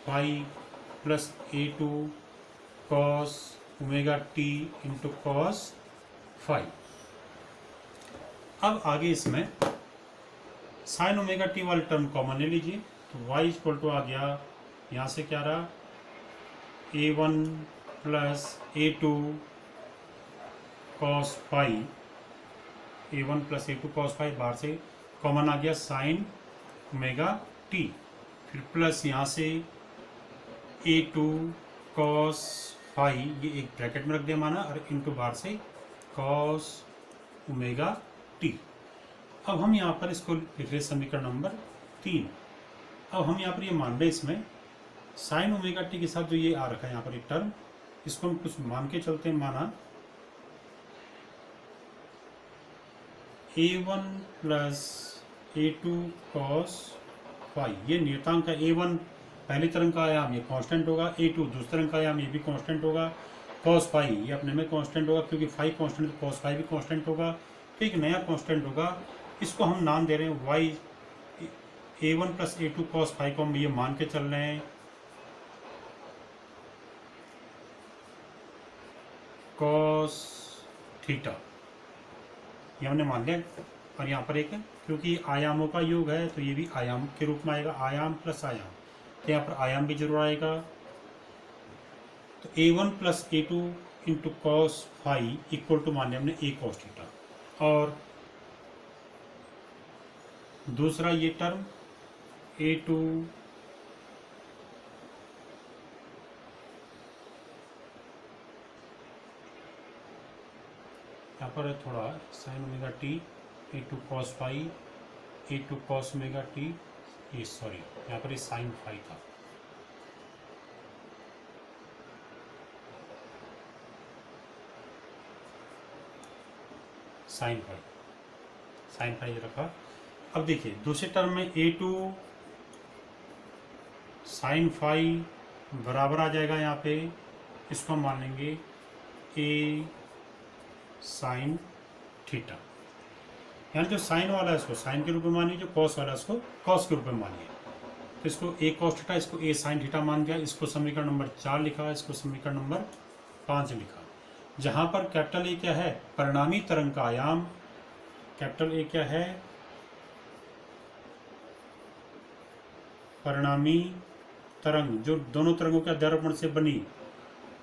five plus a2 cos omega t into cos five. अब आगे इसमें साइन ओमेगा टी वाली टर्म कॉमन ले लीजिए। तो y = आ गया, यहाँ से क्या रहा a1 plus a2 cos phi, A1 plus A2 cos phi, बाहर से कॉमन आ गया साइन ओमेगा टी, फिर प्लस यहाँ से A2 कॉस फाई, ये एक ब्रैकेट में रख दिया माना, और इनटू बाहर से कॉस ओमेगा टी। अब हम यहाँ पर इसको लिख रहे समीकरण नंबर 3। अब हम यहाँ पर ये मान रहे इसमें साइन ओमेगा टी के साथ जो ये आ रखा है यहाँ पर एक टर्म, इसको हम कुछ मान के चलते हैं। माना A1 plus A2 cos phi, ये नियतांक का A1 पहली तरंग का आयाम, ये कांस्टेंट होगा, A2 दूसरी तरंग का आयाम, ये भी कांस्टेंट होगा, कॉस फाई ये अपने में कांस्टेंट होगा, क्योंकि फाई कांस्टेंट तो कॉस फाई भी कांस्टेंट होगा। तो एक नया कांस्टेंट होगा, इसको हम नाम दे रहे हैं Y. A1 plus A2 cos phi को हम ये मान के चल रहे हैं कॉस थीटा, ये हमने मान लिया। और यहाँ पर एक, क्योंकि आयामों का योग है तो ये भी आयाम के रूप में आएगा, आयाम प्लस आयाम, तो यहाँ पर आयाम भी जरूर आएगा। तो A1 plus A2 into cos phi equal to मान लिया हमने A कॉस थीटा। और दूसरा ये टर्म A2 यहाँ पर थोड़ा sine omega t, A2 cos phi, A2 cos omega t, ये सॉरी यहाँ पर ये साइन फाई था। साइन फाई रखा। अब देखिए दूसरे टर्म में A2 साइन फाई बराबर आ जाएगा यहाँ पे, इसको हम मान लेंगे A साइन थीटा। यानी जो साइन वाला है इसको साइन के रूप में मानिए, जो कॉस वाला है इसको कॉस के रूप में मानिए। तो इसको A कॉस थीटा, इसको A साइन थीटा मान दिया। इसको समीकरण नंबर 4 लिखा, इसको समीकरण नंबर 5 लिखा। जहाँ पर कैपिटल A क्या है, परिणामी तरंग का आयाम। कैपिटल A क्या है, परिणामी तरंग, जो दोनों तरंगों के अध्यारोपण से बनी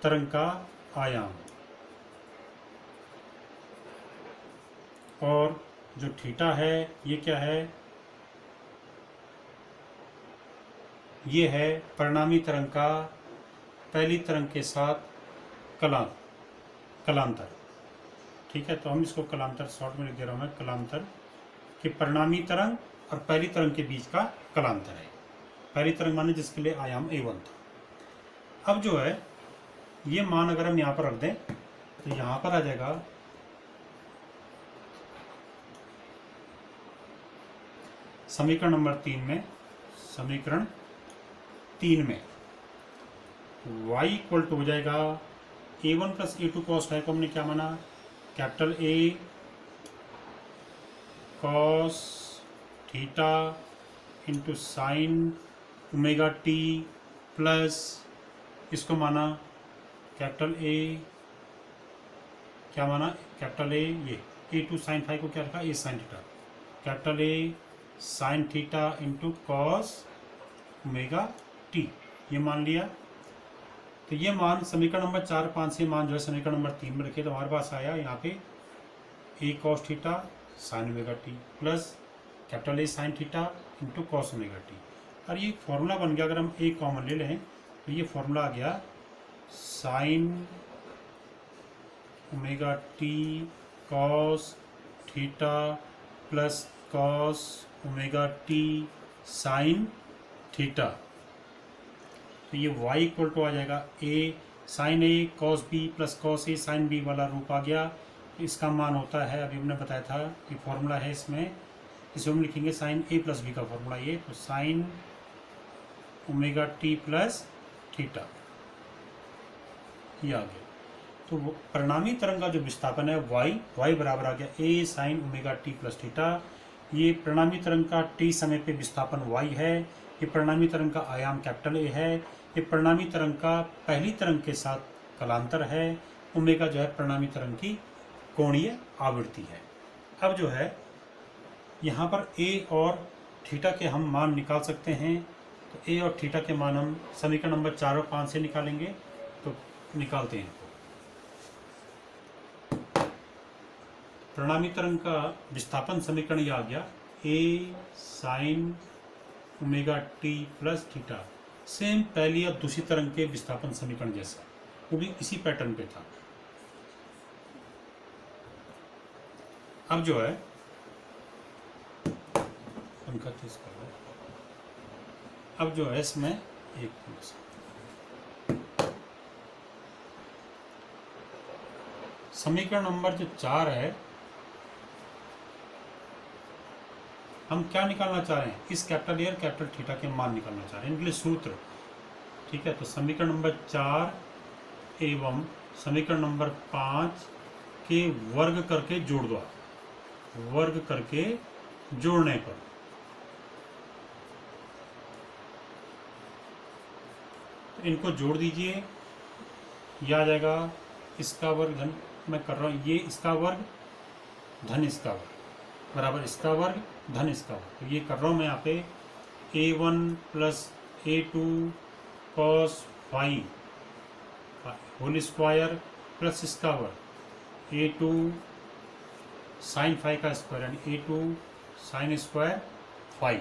तरंग का आयाम। और जो थीटा है ये क्या है, ये है परिणामी तरंग का पहली तरंग के साथ कलांतर। ठीक है, तो हम इसको कलांतर शॉर्ट में लिख दे रहा हूँ मैं, कलांतर कि परिणामी तरंग और पहली तरंग के बीच का कलांतर है। पहली तरंग माने जिसके लिए आयाम A1 था। अब जो है ये मान अगर हम यहाँ पर रख दें तो यहाँ पर आ जाएगा समीकरण नंबर 3 में, समीकरण 3 में y इक्वल टू हो जाएगा A1 plus A2 cos phi को हमने क्या माना, capital A cos theta into sine omega t plus इसको माना कैपिटल A, क्या माना कैपिटल A, ये A2 साइन फाई को क्या रखा, A sine theta, capital A sine theta into cos omega t, ये मान लिया। तो ये मान समीकरण नंबर 4, 5 से मान जो है समीकरण नंबर 3 में रखे, तो हमारे पास आया यहाँ पे A cos theta sine omega t plus capital A sine theta into cos omega T. और ये फॉर्मूला बन गया, अगर हम A कॉमन ले लें तो ये फॉर्मूला आ गया sine omega t cos theta plus cos omega t sine theta. तो ये y इक्वल टू आ जाएगा A sine A cos B plus cos A sine B वाला रूप आ गया। इसका मान होता है, अभी हमने बताया था कि फॉर्मूला है इसमें, इसे हम लिखेंगे साइन A प्लस B का फॉर्मूला ये, तो sign omega t plus theta, ये आ गया। तो परिणामी तरंग का जो विस्थापन है y बराबर आ गया A sine omega t plus theta. ये परिणामी तरंग का t समय पे विस्थापन y है, ये परिणामी तरंग का आयाम कैपिटल A है, ये परिणामी तरंग का पहली तरंग के साथ कलांतर है, ओमेगा जो है परिणामी तरंग की कोणीय आवृत्ति है। अब जो है यहाँ पर A और थीटा के हम मान निकाल सकते हैं, तो A और थीटा के मान हम समीकरण नंबर 4 और 5 से निकालेंगे। तो निकालते हैं, परिणामी तरंग का विस्थापन समीकरण ये आ गया a sine omega t plus theta, same पहली और दूसरी तरंग के विस्थापन समीकरण जैसा, वो भी इसी पैटर्न पे था। अब जो है उनका तेज कर लो। अब जो है इसमें एक समीकरण नंबर जो 4 है, हम क्या निकालना चाह रहे हैं, इस कैपिटल ए और कैपिटल थीटा के मान निकालना चाह रहे हैं, इनके लिए सूत्र। ठीक है, तो समीकरण नंबर 4 एवं समीकरण नंबर 5 के वर्ग करके जोड़ दो। वर्ग करके जोड़ने पर तो इनको जोड़ दीजिए, यह आ जाएगा इसका वर्ग धन, मैं कर रहा हूँ ये इसका वर्ग धन इसका वर्ग बराबर इसका वर्ग धन इसका वर्ग। तो ये कर रहा हूँ मैं यहाँ पे a1 plus a2 cos phi whole square plus इसका वर्ग a2 साइन फाई का स्क्वायर यानी a2 sine square phi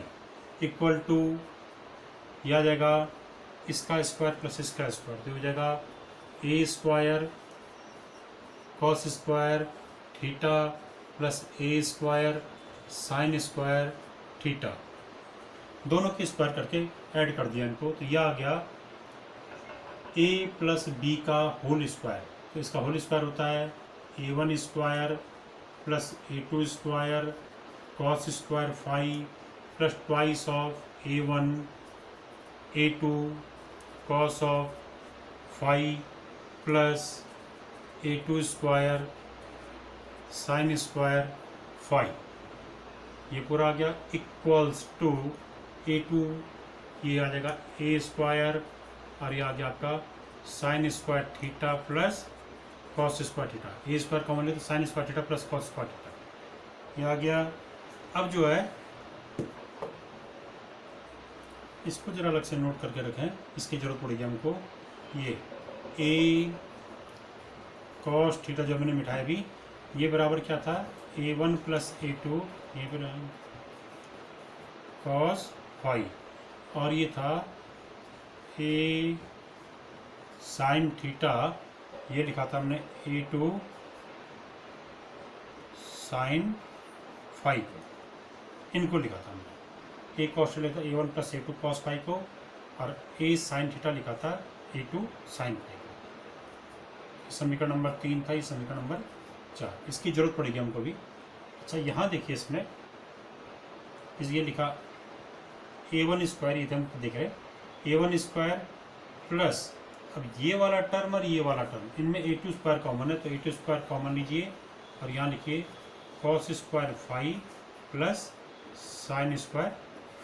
equal to यह आ जाएगा इसका स्क्वायर प्लस इसका स्क्वायर, तो हो जाएगा a square cos square theta plus a square sine square theta, दोनों की स्क्वायर करके ऐड कर दिया इनको, तो यह आ गया a प्लस बी का होल स्क्वायर। तो इसका होल स्क्वायर होता है a1 square plus a2 square cos square phi plus twice of a1 a2 cos of phi plus a2 square sine square phi, ये पूरा आ गया इक्वल्स टू a2, ये आ जाएगा a स्क्वायर और ये आ गया आपका sine square theta plus cos square theta, a square common ले तो sine square theta plus cos square theta, ये आ गया। अब जो है इसको जरा अलग से नोट करके रखें, इसकी जरूरत पड़ेगी हमको। ये a कॉस थीटा जो मैंने मिठाई भी, ये बराबर क्या था a1 प्लस a2 ये बराबर कॉस फाई, और ये था a साइन थीटा, ये लिखा था हमने a2 साइन फाई को, इनको लिखा था हमने ए कॉस लिखा था a1 plus a2 cos phi को, और a साइन थीटा लिखा था a2 साइन फाई को। समीकरण नंबर 3 था, ये समीकरण नंबर 4, इसकी जरूरत पड़ेगी हमको भी। अच्छा यहाँ देखिए इसमें ये लिखा a1 स्क्वायर, ये हम देख रहे a1 स्क्वायर प्लस, अब ये वाला टर्म और ये वाला टर्म, इनमें a2 स्क्वायर कॉमन है, तो a2 स्क्वायर कॉमन लीजिए और यहाँ लिखिए cos square phi plus sine square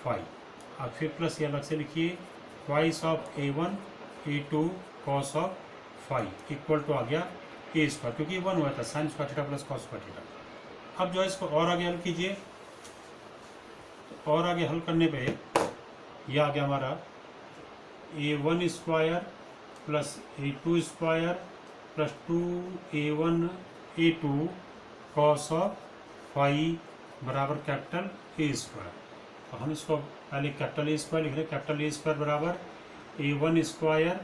phi, और फिर प्लस ये अलग से लिखिए twice of a1 a2 cos of phi equal to आ गया ए स्क्वायर, क्योंकि 1 हुआ था sine square theta plus cos square theta. अब जो है इसको और आगे हल कीजिए, और आगे हल करने पे यह आ गया हमारा a1 square plus a2 square plus 2a1 a2 cos of phi बराबर कैपिटल ए स्क्वायर। तो हम इसको पहले कैपिटल ए स्क्वायर लिख रहे हैं, कैपिटल ए स्क्वायर बराबर a1 square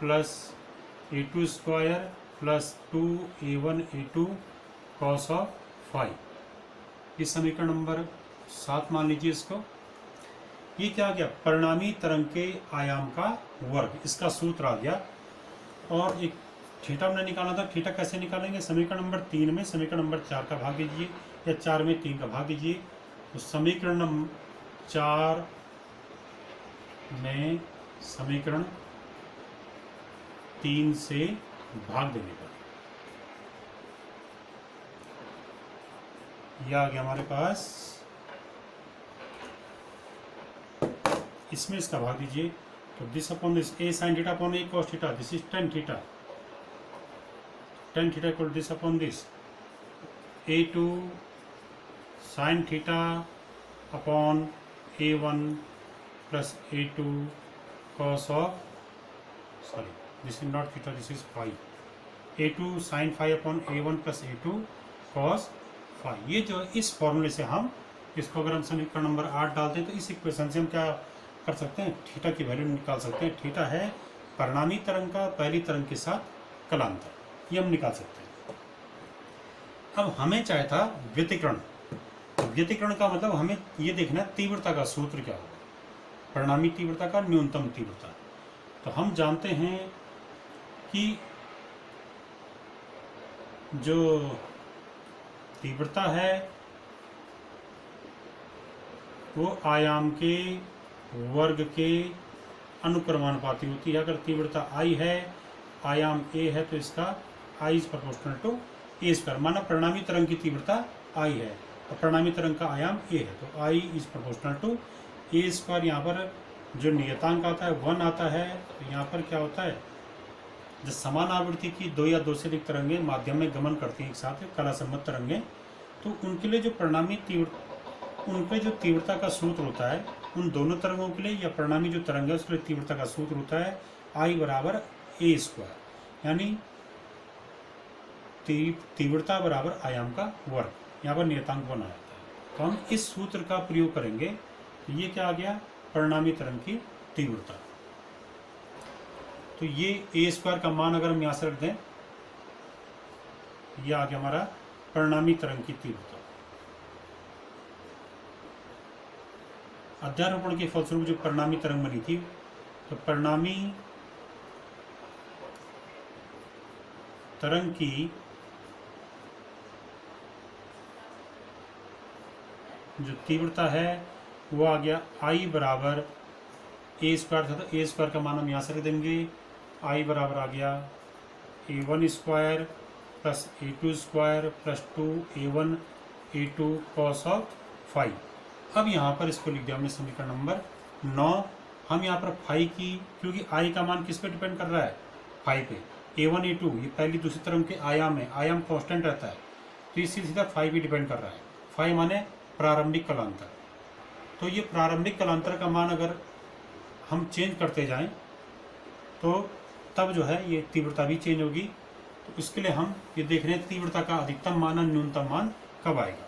plus a2 square plus 2a1 a2 cos of phi, इस समीकरण नंबर 7 मान लीजिए इसको। ये क्या आ गया, परिणामी तरंग के आयाम का वर्ग, इसका सूत्र आ गया। और एक थीटा हमने निकालना था, थीटा कैसे निकालेंगे, समीकरण नंबर 3 में समीकरण नंबर 4 का भाग दीजिए, या 4 में 3 का भाग दीजिए। तो समीकरण नंबर 4 में समीकरण 3 से भाग देने पर यह आ गया हमारे पास, इसमें इसका भाग दीजिए, तो this upon this A sine theta upon A cos theta, this is tan theta equal this upon this a2 sine theta upon a1 plus a2 cos of, sorry this is not theta, this is phi, a2 sine phi upon a1 plus a2 cos phi. ये जो इस फॉर्मूले से हम इसको अगर हम समीकरण नंबर 8 डालते हैं तो इस इक्वेशन से हम क्या कर सकते हैं, थीटा की वैल्यू निकाल सकते हैं। थीटा है परिणामी तरंग का पहली तरंग के साथ कलांतर, ये हम निकाल सकते हैं। अब हमें चाहिए था व्यतिकरण। व्यतिकरण का मतलब हमें ये देखना है तीव्रता का सूत्र क्या होगा, परिणामी तीव्रता का न्यूनतम तीव्रता। तो हम जानते हैं कि जो तीव्रता है वो आयाम के वर्ग के अनुक्रमानुपाती होती है। अगर तीव्रता आई है, आयाम ए है, तो इसका I is proportional to a square. माना परिणामी तरंग की तीव्रता आई है और परिणामी तरंग का आयाम ए है, तो I is proportional to a square. यहाँ पर जो नियतांक आता है 1 आता है, तो यहाँ पर क्या होता है, जब समान आवृत्ति की दो या दो से अधिक तरंगें माध्यम में गमन करती हैं एक साथ, कला सम्मत तरंगें, तो उनके लिए जो परिणामी उनके जो तीव्रता का सूत्र होता है, उन दोनों तरंगों के लिए या परिणामी जो तरंग है उसके लिए तीव्रता का सूत्र होता है आई बराबर ए स्क्वायर, यानी तीव्रता बराबर आयाम का वर्ग। यहाँ पर नियतांक 1 आता है, तो हम इस सूत्र का प्रयोग करेंगे। तो ये क्या आ गया, परिणामी तरंग की तीव्रता। तो ये ए स्क्वायर का मान अगर हम यहाँ से रख दें, ये आ गया हमारा परिणामी तरंग की तीव्रता। अध्यारोपण के फलस्वरूप जो परिणामी तरंग बनी थी, तो परिणामी तरंग की जो तीव्रता है वो आ गया आई बराबर ए स्क्वायर था, तो ए स्क्वायर का मान हम यहाँ से रख देंगे। आई बराबर आ गया A1 square plus A2 square plus 2A1 A2 cos of phi. अब यहाँ पर इसको लिख दिया हमने समीकरण नंबर 9। हम यहाँ पर फाई की, क्योंकि आई का मान किस पे डिपेंड कर रहा है, फाई पे। A1 A2 ये पहली दूसरी तरंग के आयाम है, आयाम कांस्टेंट रहता है, तो इससे सीधा फाई भी डिपेंड कर रहा है। फाई माने प्रारंभिक कलांतर। तो ये प्रारंभिक कलांतर का मान अगर हम चेंज करते जाएं तो तब जो है ये तीव्रता भी चेंज होगी। तो इसके लिए हम ये देख रहे हैं तीव्रता का अधिकतम मान और न्यूनतम मान कब आएगा।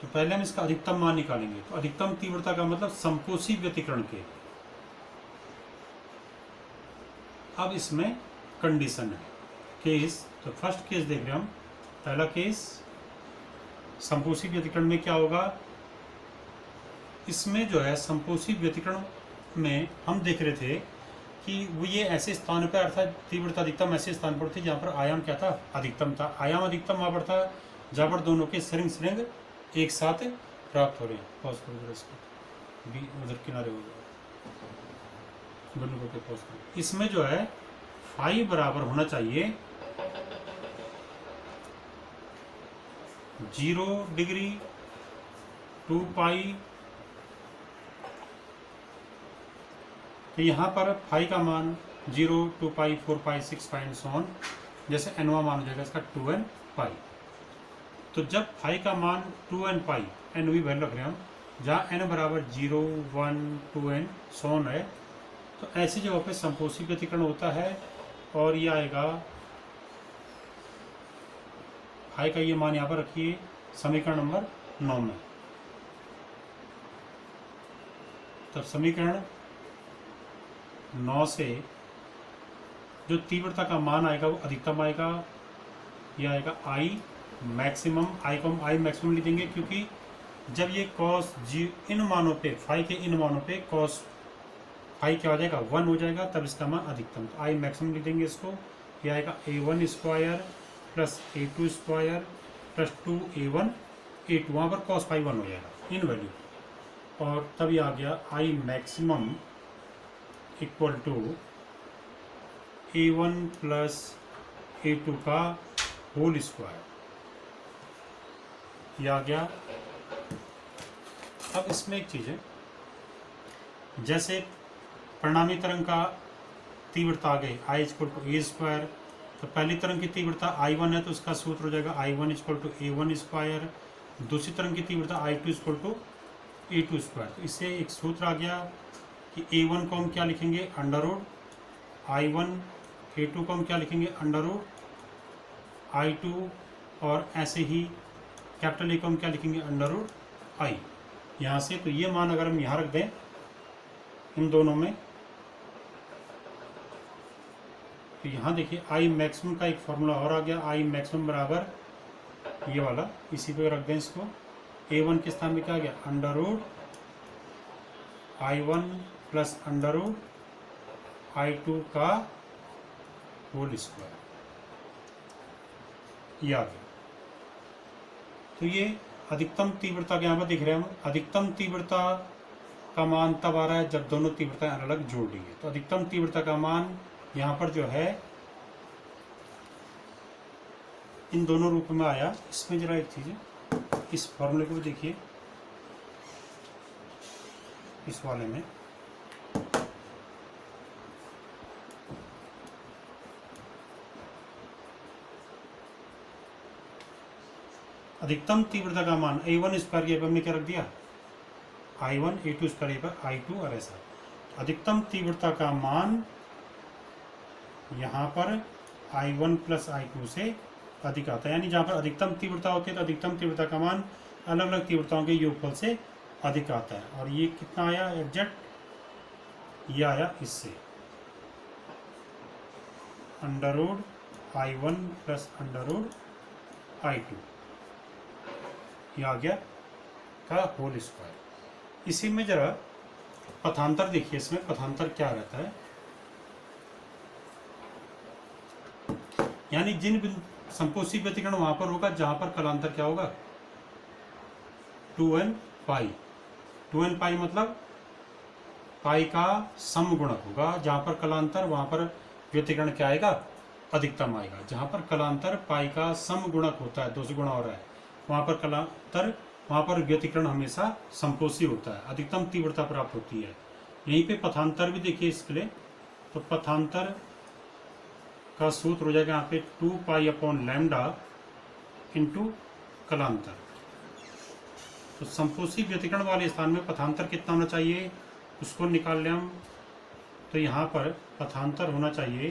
तो पहले हम इसका अधिकतम मान निकालेंगे। तो अधिकतम तीव्रता का मतलब संपोषी व्यतिकरण के। अब इसमें कंडीशन है, केस। तो फर्स्ट केस देख रहे हैं हम, पहला केस संपोषी व्यतिकरण में क्या होगा। इसमें जो है संपोषी व्यतिकरण में हम देख रहे थे कि वो ये ऐसे स्थान पर, अर्थात तीव्रता अधिकतम ऐसे स्थान पर थी जहाँ पर आयाम क्या था, अधिकतम था। आयाम अधिकतम वहाँ पर था जहाँ पर दोनों के श्रृंग एक साथ प्राप्त हो रहे हैं। पॉज करो इसको, भी उधर किनारे हो गया, दोनों को पॉज करो। इसमें जो है फाई बराबर होना चाहिए 0 डिग्री 2 पाई। तो यहाँ पर फाई का मान 0 2 पाई 4 पाई 6 पाई एंड सो ऑन, जैसे एनवा मान हो जाएगा इसका 2n पाई। तो जब फाई का मान 2n पाई, एन भी वैल्यू रख रहे हैं हम, जहाँ n बराबर 0 1 2n सो ऑन है, तो ऐसी जगह पे संपोषी व्यतिकरण होता है। और ये आएगा फाई का ये मान यहाँ पर रखिए समीकरण नंबर 9 में। तब समीकरण 9 से जो तीव्रता का मान आएगा वो अधिकतम आएगा, यह आएगा आई मैक्सिमम। आई को हम आई मैक्सिमम लिख देंगे, क्योंकि जब ये कॉस जी इन मानों पे, फाई के इन मानों पे कॉस फाई क्या हो जाएगा 1 हो जाएगा, तब इसका मान अधिकतम। तो आई मैक्सिमम लिख देंगे इसको। यह आएगा A1 square plus A2 square plus 2A1 A2, वहाँ पर कॉस फाई 1 हो जाएगा इन वैल्यू। और तब ये आ गया I maximum equal to A1 plus A2 का होल स्क्वायर, ये आ गया। अब इसमें एक चीज़ है, जैसे परिणामी तरंग का तीव्रता आ गई I equal to a square, तो पहली तरंग की तीव्रता I1 है तो उसका सूत्र हो जाएगा I1 equal to A1 square. दूसरी तरंग की तीव्रता I2 equal to A2 square. तो इससे एक सूत्र आ गया कि A1 को हम क्या लिखेंगे, अंडर रूट I1 A2 को हम क्या लिखेंगे, अंडर रूट I2, और ऐसे ही कैपिटल A को हम क्या लिखेंगे, अंडर रूट I। यहाँ से तो ये मान अगर हम यहाँ रख दें इन दोनों में, तो यहाँ देखिए I मैक्सिमम का एक फॉर्मूला और आ गया, I मैक्सिमम बराबर ये वाला, इसी पे रख दें इसको। A1 के स्थान में क्या आ गया, under root I1 plus under root I2 का होल स्क्वायर, ये आ गया। तो ये अधिकतम तीव्रता के यहाँ पर दिख रहे हैं हम। अधिकतम तीव्रता का मान तब आ रहा है जब दोनों तीव्रता अलग अलग जोड़ ली है। तो अधिकतम तीव्रता का मान यहाँ पर जो है इन दोनों रूप में आया। इसमें जरा एक चीज़ है, इस फॉर्मूले को देखिए, इस वाले में अधिकतम तीव्रता का मान A1 स्क्वायर के हमने क्या रख दिया, I1, A2 स्क्वायर पर I2 और ऐसा। अधिकतम तीव्रता का मान यहाँ पर I1 प्लस I2 से अधिक आता है, यानी जहाँ पर अधिकतम तीव्रता होती है तो अधिकतम तीव्रता का मान अलग अलग तीव्रताओं के योगफल से अधिक आता है। और ये कितना आया एग्जैक्ट, ये आया इससे under root I1 plus under root I2, ये आ गया का होल स्क्वायर। इसी में जरा पथांतर देखिए, इसमें पथांतर क्या रहता है, यानी जिन संपोषी व्यतिकरण वहां पर होगा जहां पर कलांतर क्या होगा, 2n पाई। 2n पाई मतलब पाई का समगुणक होगा। जहां पर कलांतर वहां पर व्यतिकरण क्या आएगा, अधिकतम आएगा। जहां पर कलांतर पाई का समगुणक होता है, 2 से गुणा हो रहा है, वहां पर कलांतर, वहां पर व्यतिकरण हमेशा संपोषी होता है, अधिकतम तीव्रता प्राप्त होती है। यहीं पे पथांतर भी देखिए इसके लिए, तो पथांतर का सूत्र हो जाएगा यहाँ पे 2 पाई अपॉन लैम्डा इंटू कलांतर। तो संपोषी व्यतिकरण वाले स्थान में पथांतर कितना होना चाहिए उसको निकाल लें हम। तो यहाँ पर पथांतर होना चाहिए,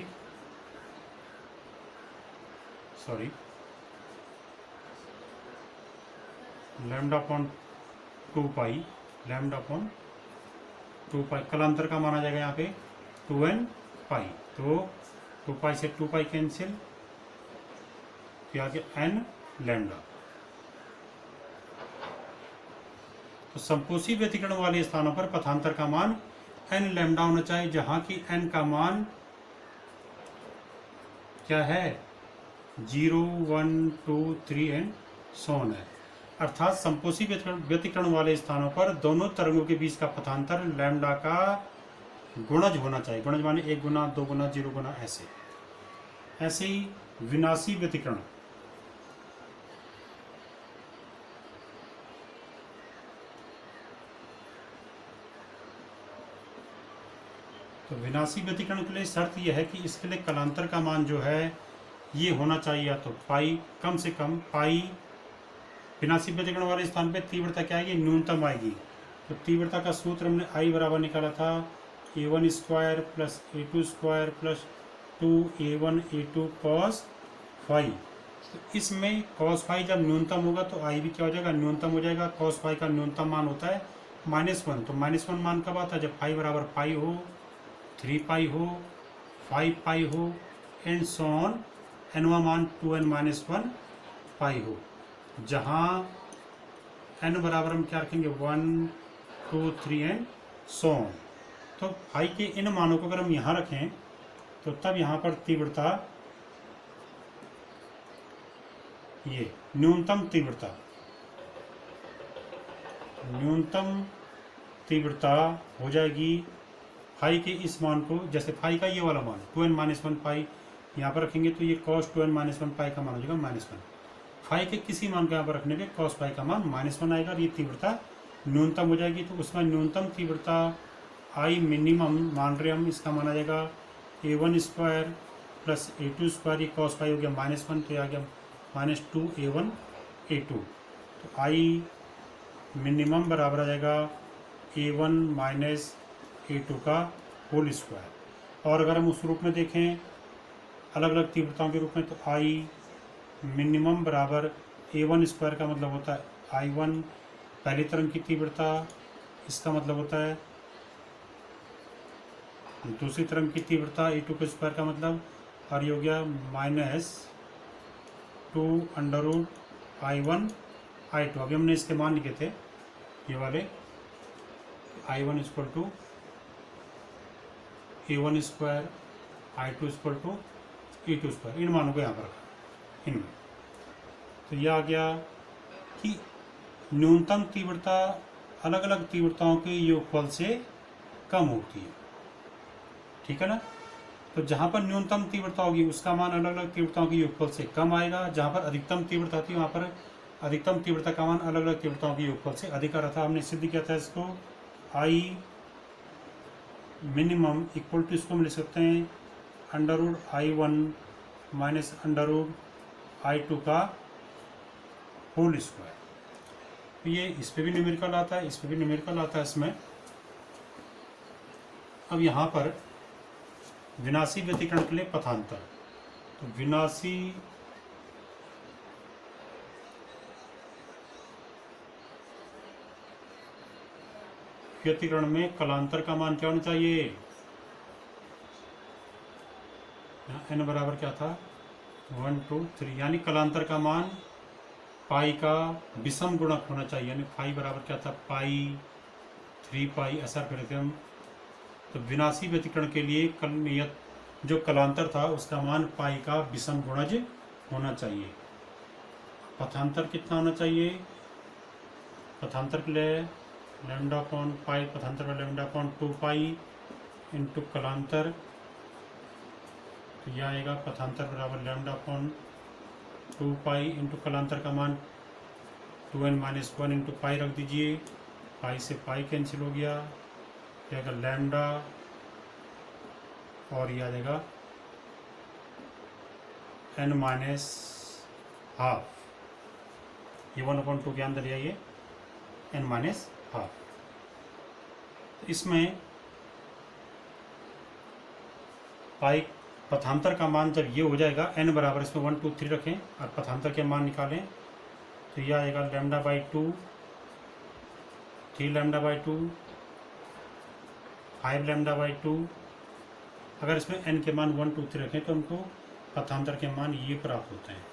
सॉरी, लैम्डा अपॉन 2 पाई, लैम्डा अपॉन 2 पाई, कलांतर का माना जाएगा यहाँ पे 2n पाई। तो 2 पाई से 2 पाई कैंसिल, फिर आगे n लैम्डा। तो संपोषी व्यतिकरण वाले स्थानों पर पथांतर का मान n लैम्डा होना चाहिए, जहां की n का मान क्या है, 0, 1, 2, 3 एंड so on है। अर्थात संपोषी व्यतिकरण वाले स्थानों पर दोनों तरंगों के बीच का पथांतर लैम्डा का गुणज होना चाहिए। गुणज माने 1 गुना, 2 गुना, 0 गुना, ऐसे ही विनाशी व्यतिकरण, तो विनाशी व्यतिकरण के लिए शर्त यह है कि इसके लिए कलांतर का मान जो है ये होना चाहिए, या तो पाई, कम से कम पाई। विनाशी व्यतिकरण वाले स्थान पे तीव्रता क्या आएगी, न्यूनतम आएगी। तो तीव्रता का सूत्र हमने I बराबर निकाला था A1 square plus A2 square plus 2A1 A2 cos फाई। तो इसमें cos फाई जब न्यूनतम होगा तो I भी क्या हो जाएगा, न्यूनतम हो जाएगा। cos फाई का न्यूनतम मान होता है -1। तो -1 मान कब आता है, जब फाई बराबर पाई हो, 3 पाई हो, 5 पाई हो एंड सो ऑन, एनवा मान 2n-1 पाई हो। जहाँ n बराबर हम क्या रखेंगे, 1, 2, 3 एंड सो ऑन। तो फाई के इन मानों को अगर हम यहाँ रखें तो तब यहाँ पर तीव्रता, ये न्यूनतम तीव्रता हो जाएगी फाई के इस मान को, जैसे फाई का ये वाला मान 2n-1 पाई यहाँ पर रखेंगे तो ये cos 2n-1 पाई का मान हो जाएगा -1। फाई के किसी मान को यहाँ पर रखने पे cos फाई का मान -1 आएगा और ये तीव्रता न्यूनतम हो जाएगी। तो उसमें न्यूनतम तीव्रता I मिनिमम मान रहे हम, इसका माना जाएगा A1 square plus A2 square, ये cos फाई हो गया -1, तो ये आ गया -2A1 A2। तो I मिनिमम बराबर आ जाएगा A1 माइनस A2 का होल स्क्वायर। और अगर हम उस रूप में देखें अलग अलग तीव्रताओं के रूप में, तो आई मिनिमम बराबर A1 स्क्वायर का मतलब होता है I1 पहली तरंग की तीव्रता, इसका मतलब होता है दूसरी तरंग की तीव्रता A2 के स्क्वायर का मतलब, और ये हो गया -2 √I1 I2। अभी हमने इसके मान लिखे थे ये वाले, I1 equal to A1 square, I2 equal to E2 square, इन मानों को यहाँ पर रखा इनमें। तो यह आ गया कि न्यूनतम तीव्रता अलग अलग तीव्रताओं के योगफल से कम होती है, ठीक है ना। तो जहाँ पर न्यूनतम तीव्रता होगी उसका मान अलग अलग तीव्रताओं के योगफल से कम आएगा, जहाँ पर अधिकतम तीव्रता थी वहाँ पर अधिकतम तीव्रता का मान अलग अलग तीव्रताओं के योगफल से अधिक आ रहा था। हमने सिद्ध किया था इसको, आई मिनिमम इक्वल टू, इसको हम लिख सकते हैं √I1 माइनस √I2 का होल स्क्वायर। तो ये इस पर भी न्यूमेरिकल आता है, इस पर भी न्यूमेरिकल आता है इसमें। अब यहाँ पर विनाशी व्यतिकरण के लिए पथांतर, तो विनाशी व्यतिकरण में कलांतर का मान क्या होना चाहिए, n बराबर क्या था 1 2 3, यानी कलांतर का मान पाई का विषम गुणक होना चाहिए, यानी फाई बराबर क्या था पाई 3 पाई, ऐसा करते हम। तो विनाशी व्यतिकरण के लिए जो कलांतर था उसका मान पाई का विषम गुणज होना चाहिए। पथांतर कितना होना चाहिए, पथांतर के लिए λ/पाई, पथांतर में λ/2 पाई इंटू कलांतर, तो यह आएगा पथांतर बराबर λ/2 पाई इंटू कलांतर का मान 2n-1 इंटू पाई रख दीजिए, पाई से पाई कैंसिल हो गया, यह आएगा लैम्डा, और यह आ जाएगा n-12, ये 1/2 के अंदर जाइए n-12। इसमें पाई पथांतर का मान जब ये हो जाएगा n बराबर, इसमें 1 2 3 रखें और पथांतर के मान निकालें, तो यह आएगा λ/2, 3 λ/2, 5 λ/2। अगर इसमें n के मान 1 2 3 रखें तो हमको पथांतर के मान ये प्राप्त होते हैं।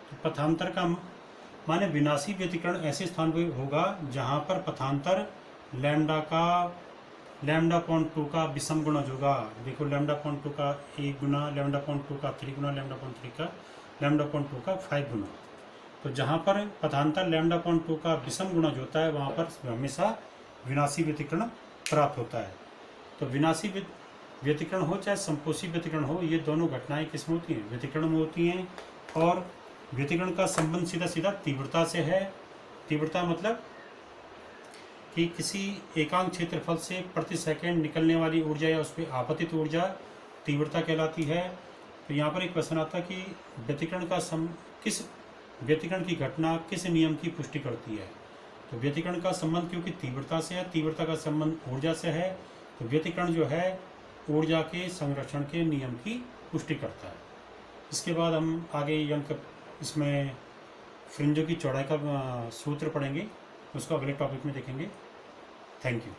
तो पथांतर का माने विनाशी व्यतिकरण ऐसे स्थान पर होगा जहाँ पर पथांतर λ/2 का विषम गुणज होगा। देखो λ/2 का 1 गुना, λ/2 का 3 गुना, λ/3 का λ/2 का 5 गुना। तो जहाँ पर पथांतर λ/2 का विषम गुणज होता है वहाँ पर हमेशा विनाशी व्यतिकरण प्राप्त होता है। तो विनाशी व्यतिकरण हो चाहे संपोषी व्यतिकरण हो, ये दोनों घटनाएं किसमें होती हैं, व्यतिकरण में होती हैं। और व्यतिकरण का संबंध सीधा सीधा तीव्रता से है। तीव्रता मतलब कि किसी एकांक क्षेत्रफल से प्रति सेकंड निकलने वाली ऊर्जा या उस पर आपतित ऊर्जा तीव्रता कहलाती है। तो यहाँ पर एक प्रश्न आता है कि व्यतिकरण का किस व्यतिकरण की घटना किस नियम की पुष्टि करती है। तो व्यतिकरण का संबंध क्योंकि तीव्रता से है, तीव्रता का संबंध ऊर्जा से है, तो व्यतिकरण जो है ऊर्जा के संरक्षण के नियम की पुष्टि करता है। इसके बाद हम आगे इसमें फ्रिंजों की चौड़ाई का सूत्र पढ़ेंगे, उसको अगले टॉपिक में देखेंगे। Thank you.